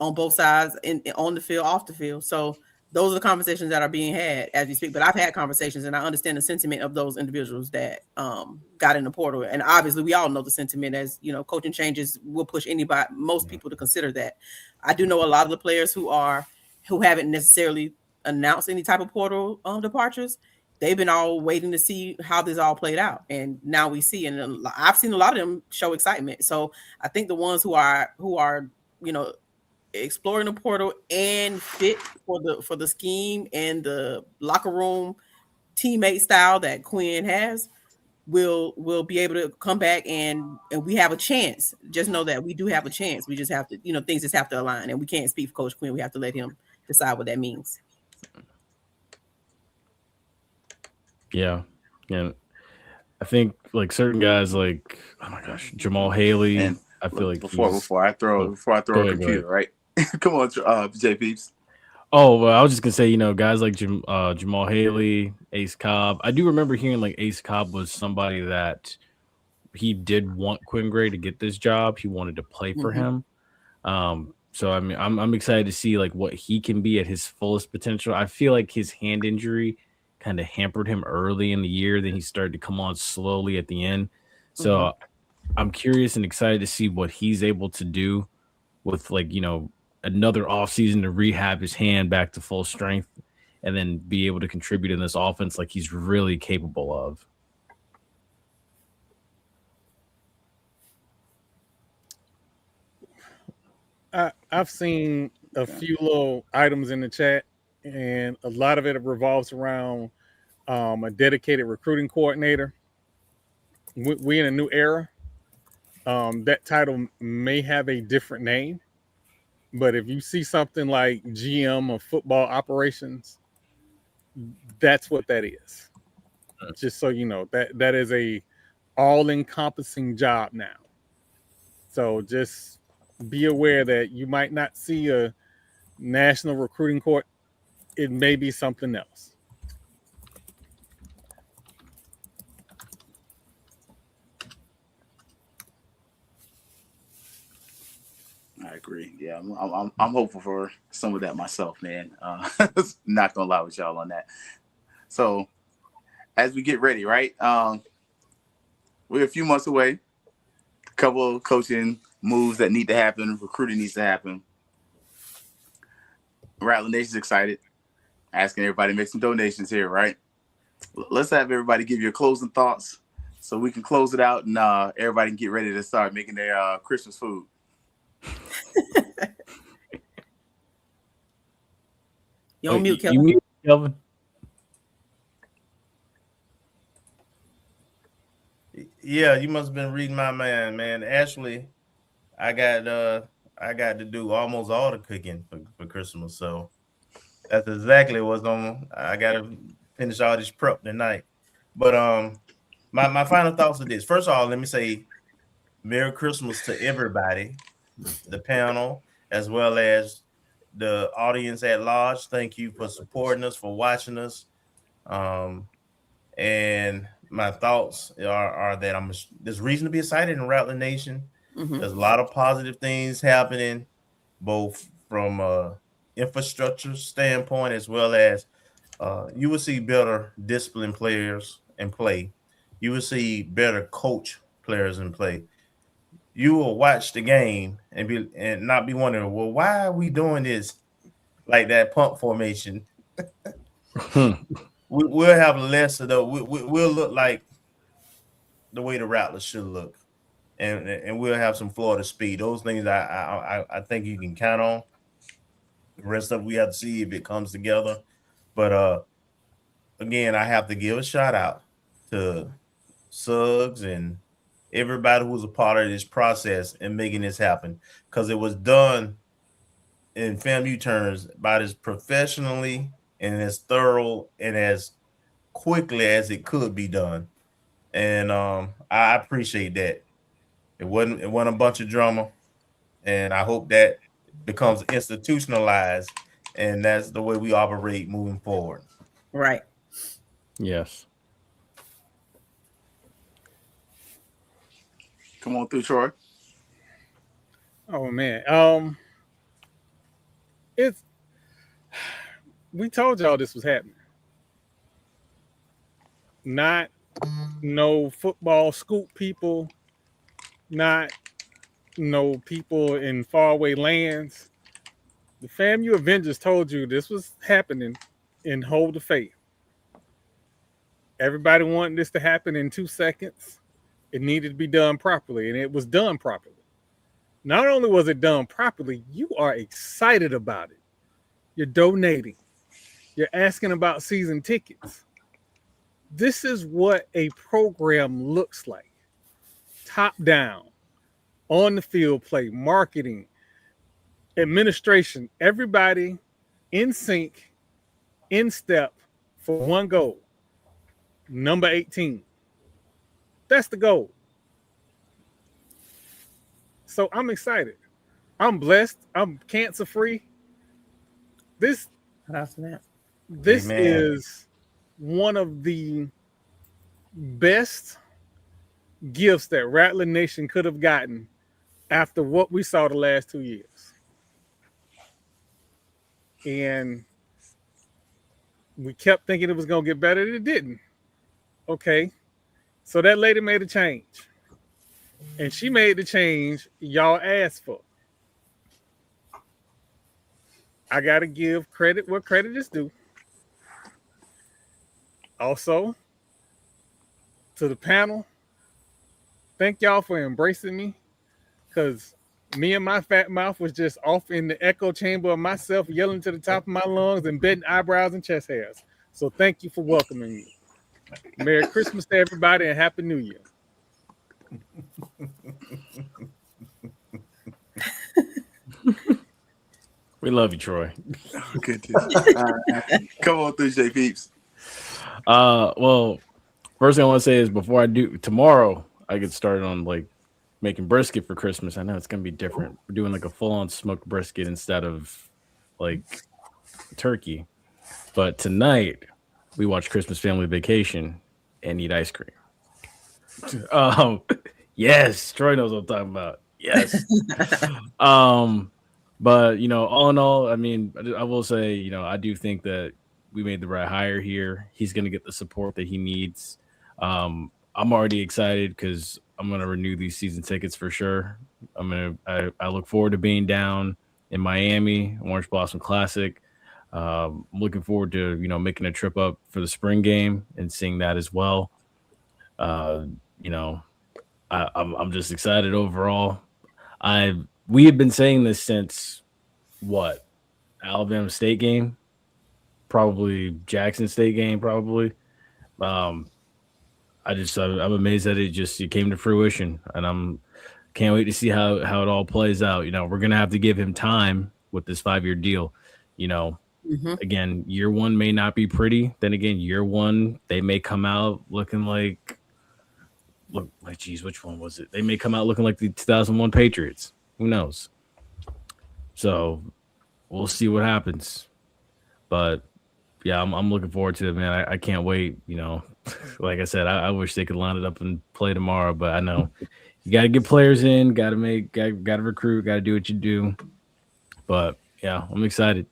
on both sides, on the field, off the field? So those are the conversations that are being had as we speak. But I've had conversations, and I understand the sentiment of those individuals that got in the portal. And obviously, we all know the sentiment. As coaching changes will push most people to consider that. I do know a lot of the players who haven't necessarily announced any type of portal departures. They've been all waiting to see how this all played out, and now we see. And I've seen a lot of them show excitement. So I think the ones who are exploring the portal and fit for the scheme and the locker room teammate style that Quinn has will be able to come back, and we have a chance. Just know that we do have a chance. We just have to, things just have to align, and we can't speak for Coach Quinn. We have to let him decide what that means. Yeah. Yeah. I think like certain guys like, oh my gosh, Jamal Haley. And I feel like before I throw a computer, right? Come on, JPs. Oh, well, I was just gonna say, guys like Jamal Haley, Ace Cobb. I do remember hearing like Ace Cobb was somebody that he did want Quinn Gray to get this job. He wanted to play for him. So I mean, I'm excited to see like what he can be at his fullest potential. I feel like his hand injury kind of hampered him early in the year. Then he started to come on slowly at the end. So I'm curious and excited to see what he's able to do with like, another offseason to rehab his hand back to full strength and then be able to contribute in this offense like he's really capable of. I've seen a few little items in the chat, and a lot of it revolves around a dedicated recruiting coordinator. We're in a new era. That title may have a different name, but if you see something like GM of football operations, that's what that is. Just so you know, that is a all-encompassing job now. So just be aware that you might not see a national recruiting court. It may be something else. I agree. Yeah, I'm hopeful for some of that myself, man. Not gonna lie with y'all on that. So, as we get ready, right? We're a few months away. A couple of coaching moves that need to happen. Recruiting needs to happen. Rattler Nation's excited. Asking everybody to make some donations here, right? Let's have everybody give your closing thoughts so we can close it out and everybody can get ready to start making their Christmas food. You're on mute, Kelvin. Yeah, you must have been reading my mind, man. Ashley, I got to do almost all the cooking for Christmas, so that's exactly what's on. I got to finish all this prep tonight. But my final thoughts are this. First of all, let me say Merry Christmas to everybody, the panel, as well as the audience at large. Thank you for supporting us, for watching us. And my thoughts are that there's reason to be excited in Rattler Nation. There's a lot of positive things happening, both from infrastructure standpoint, as well as you will see better disciplined players in play. You will see better coach players in play. You will watch the game and not be wondering, well, why are we doing this like that punt formation? We'll have less of the. We'll look like the way the Rattlers should look, and we'll have some Florida speed. Those things I think you can count on. The rest of it, we have to see if it comes together. But again, I have to give a shout out to Suggs and everybody who was a part of this process and making this happen, because it was done in FAMU terms about as professionally and as thorough and as quickly as it could be done. And I appreciate that. It wasn't a bunch of drama, and I hope that becomes institutionalized, and that's the way we operate moving forward. Right. Yes. Come on through, Troy. Oh man. We told y'all this was happening. Not no football scoop people, not no people in faraway lands. The FAMU Avengers told you this was happening, and hold the faith. Everybody wanted this to happen in 2 seconds. It needed to be done properly, and it was done properly. Not only was it done properly, you are excited about it. You're donating. You're asking about season tickets. This is what a program looks like. Top down, on the field play, marketing, administration, everybody in sync, in step for one goal. Number 18. That's the goal. So I'm excited. I'm blessed. I'm cancer free. This Amen. is one of the best gifts that Rattler Nation could have gotten after what we saw the last 2 years. And we kept thinking it was going to get better. It didn't. Okay. So that lady made a change. And she made the change y'all asked for. I got to give credit where credit is due. Also, to the panel, thank y'all for embracing me, because me and my fat mouth was just off in the echo chamber of myself, yelling to the top of my lungs and betting eyebrows and chest hairs. So thank you for welcoming me. Merry Christmas to everybody and Happy New Year. We love you, Troy. Good. Come on through, J Peeps. Well, first thing I want to say is before I do tomorrow, I get started on like making brisket for Christmas. I know it's gonna be different. We're doing like a full-on smoked brisket instead of like turkey. But tonight we watch Christmas Family Vacation and eat ice cream. Yes, Troy knows what I'm talking about. Yes. But you know, all in all, I mean, I will say, you know, I do think that we made the right hire here. He's going to get the support that he needs. I'm already excited because I'm going to renew these season tickets for sure. I look forward to being down in Miami, Orange Blossom Classic. I'm looking forward to, you know, making a trip up for the spring game and seeing that as well. You know, I'm just excited overall. We have been saying this since what? Alabama State game? Probably Jackson State game, probably. I'm amazed that it came to fruition, and can't wait to see how it all plays out. You know, we're gonna have to give him time with this 5-year deal. You know, again, year one may not be pretty. Then again, year one, they may come out looking like geez, which one was it? They may come out looking like the 2001 Patriots. Who knows? So we'll see what happens. But yeah, I'm looking forward to it, man. I can't wait. You know, like I said, I wish they could line it up and play tomorrow, but I know you got to get players in, got to recruit, got to do what you do. But yeah, I'm excited.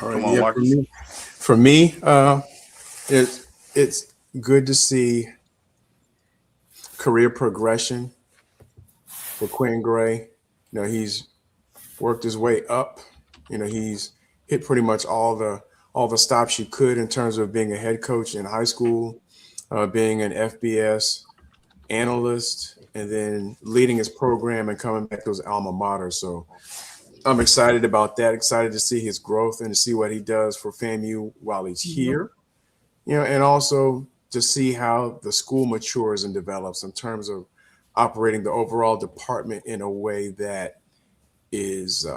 All right, Come on, yeah, Marcus. for me, it's good to see career progression for Quinn Gray. He's worked his way up. He's hit pretty much all the stops you could in terms of being a head coach in high school, being an FBS analyst, and then leading his program and coming back to his alma mater. So I'm excited about that. Excited to see his growth and to see what he does for FAMU while he's here. And also to see how the school matures and develops in terms of operating the overall department in a way that is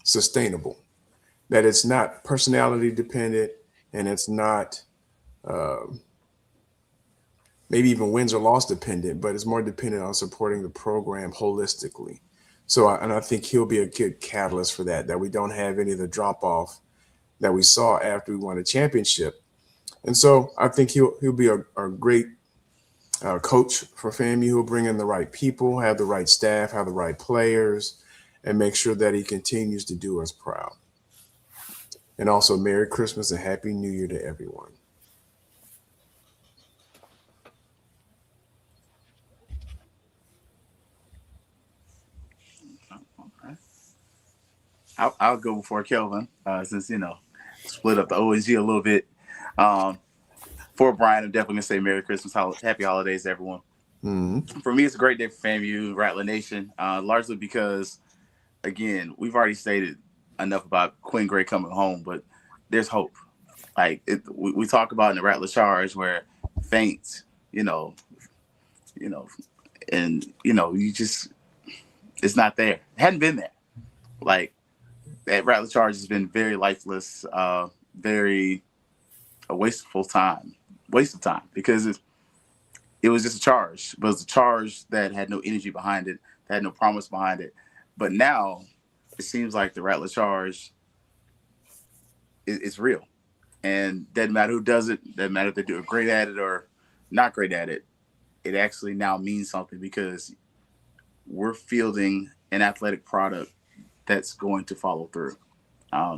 sustainable, that it's not personality dependent, and it's not maybe even wins or loss dependent, but it's more dependent on supporting the program holistically. So, I think he'll be a good catalyst for that we don't have any of the drop off that we saw after we won a championship. And so I think he'll be a great coach for FAMU. He'll bring in the right people, have the right staff, have the right players, and make sure that he continues to do us proud. And also, Merry Christmas and Happy New Year to everyone. I'll go before Kelvin, since split up the ONG a little bit. For Brian, I'm definitely gonna say Merry Christmas, Happy Holidays, everyone. Mm-hmm. For me, it's a great day for FAMU, Rattler Nation, largely because, again, we've already stated enough about Quinn Gray coming home, but there's hope. Like we talk about in the Rattler Charge where faint, and you just, it's not there. It hadn't been there. Like that Rattler Charge has been very lifeless, very a waste of time because it was just a charge, but it was a charge that had no energy behind it, that had no promise behind it. But now it seems like the Rattler Charge is real, and doesn't matter who does it, doesn't matter if they do it great at it or not great at it. It actually now means something because we're fielding an athletic product that's going to follow through. A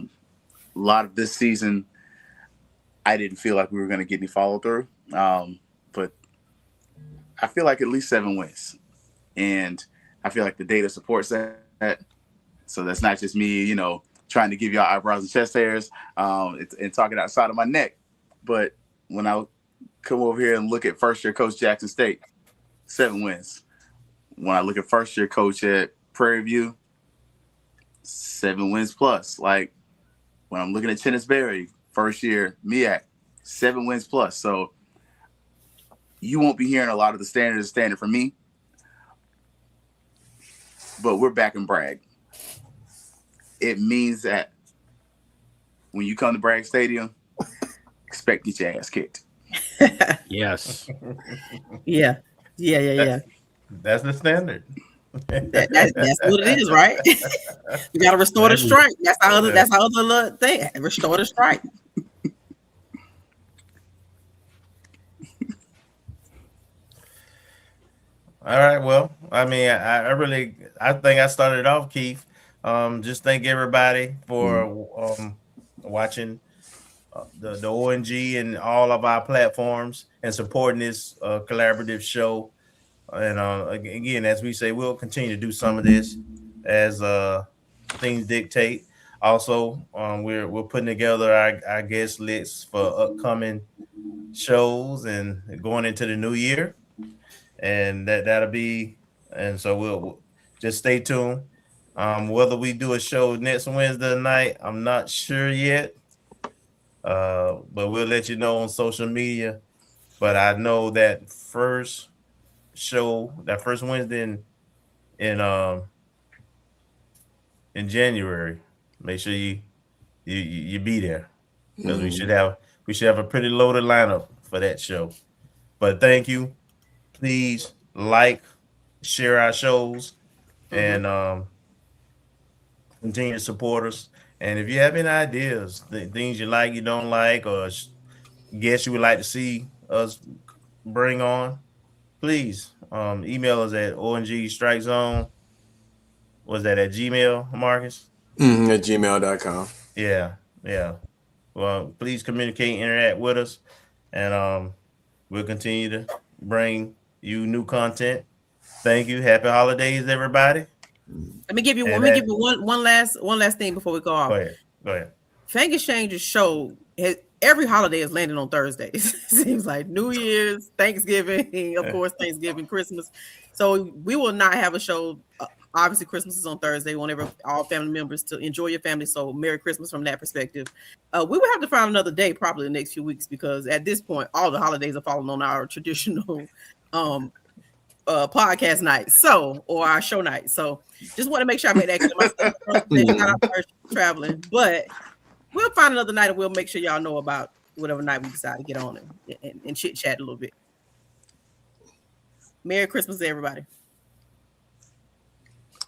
lot of this season, I didn't feel like we were going to get any follow through, but I feel like at least 7 wins, and I feel like the data supports that. So that's not just me, trying to give y'all eyebrows and chest hairs and talking outside of my neck. But when I come over here and look at first-year coach Jackson State, 7 wins. When I look at first-year coach at Prairie View, 7 wins plus. Like when I'm looking at Chennisberry, first year MEAC, 7 wins plus. So you won't be hearing a lot of the standard from me, but we're back in Bragg. It means that when you come to Bragg Stadium, expect to get your ass kicked. Yes. Yeah. That's the standard. That's what it is, right? You got to restore the strike. That's our other little thing. Restore the strike. All right. Well, I mean, I think I started off, Keith. Just thank everybody for watching the ONG and all of our platforms and supporting this collaborative show. And again, as we say, we'll continue to do some of this as things dictate. Also, we're putting together our guest lists for upcoming shows and going into the new year. And that'll be, and so we'll just stay tuned. Whether we do a show next Wednesday night, I'm not sure yet. But we'll let you know on social media. But I know that first Wednesday in January, make sure you be there because we should have a pretty loaded lineup for that show. But thank you. Please share our shows, and continue to support us. And if you have any ideas, things you like, you don't like, or guests you would like to see us bring on, please email us at ONG StrikeZone. Was that at Gmail, Marcus? At gmail.com. Yeah. Well, please communicate, interact with us, and we'll continue to bring you new content. Thank you. Happy holidays, everybody. Let me give you one last thing before we go off. Go ahead. Fan Exchange's show every holiday is landing on Thursdays. Seems like New Year's, Thanksgiving, of course, Thanksgiving, Christmas. So we will not have a show. Obviously, Christmas is on Thursday. We want all family members to enjoy your family. So Merry Christmas from that perspective. We will have to find another day probably the next few weeks because at this point, all the holidays are falling on our traditional podcast night. Or our show night. So just want to make sure I made that clear. Not traveling, but we'll find another night and we'll make sure y'all know about whatever night we decide to get on and chit chat a little bit. Merry Christmas to everybody.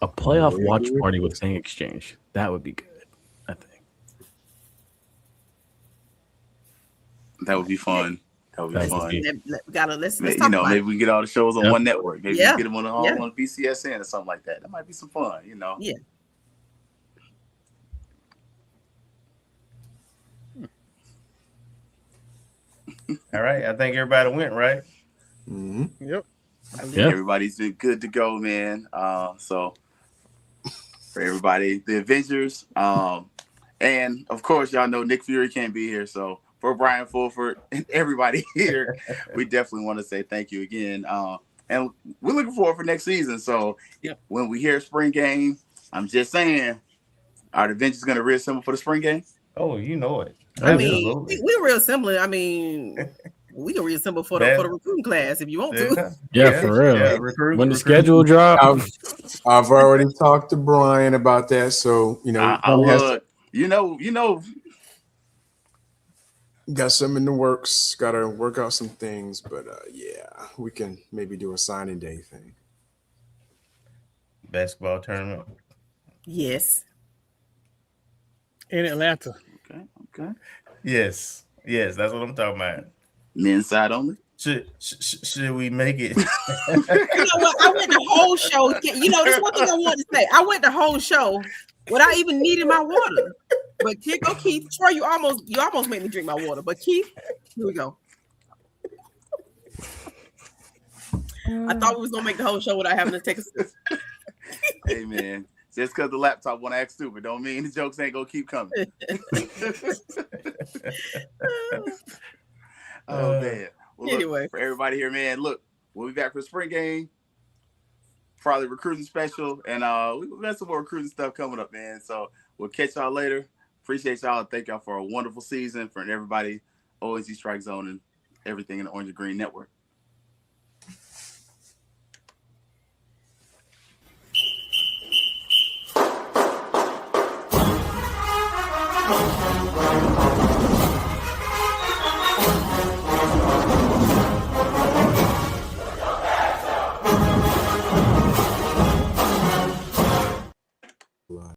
A playoff watch party with Fan Exchange. That would be good, I think. That would be fun. Let's talk maybe we can get all the shows on one network. Maybe we get them on BCSN or something like that. That might be some fun, Yeah. All right. I think everybody went, right? Mm-hmm. Yep. I think everybody's been good to go, man. So for everybody, the Avengers, and of course, y'all know Nick Fury can't be here. So for Brian Fulford and everybody here, we definitely want to say thank you again. And we're looking forward for next season. So when we hear spring game, I'm just saying, are the Avengers going to reassemble for the spring game? Oh, you know it. I mean, we're reassembling. I mean, we can reassemble for the recruiting class if you want to. Yeah, for real. Yeah, when the schedule drops, I've already talked to Brian about that. So got some in the works. Got to work out some things, but we can maybe do a signing day thing. Basketball tournament. Yes. In Atlanta. Okay. Yes, that's what I'm talking about. Men's side only. Should we make it? You know what? I went the whole show. That's one thing I wanted to say. I went the whole show without even needing my water. But Keith, Troy, you almost made me drink my water. But Keith, here we go. I thought we was gonna make the whole show without having to take a sip. Hey man, just because the laptop want to act stupid don't mean the jokes ain't gonna keep coming. Oh man. Well, anyway, for everybody here, man, look, we'll be back for the spring game. Probably recruiting special, and we got some more recruiting stuff coming up, man. So we'll catch y'all later. Appreciate y'all. Thank y'all for a wonderful season. For everybody, ONC StrikeZone and everything in the Orange and Green Network. Oh,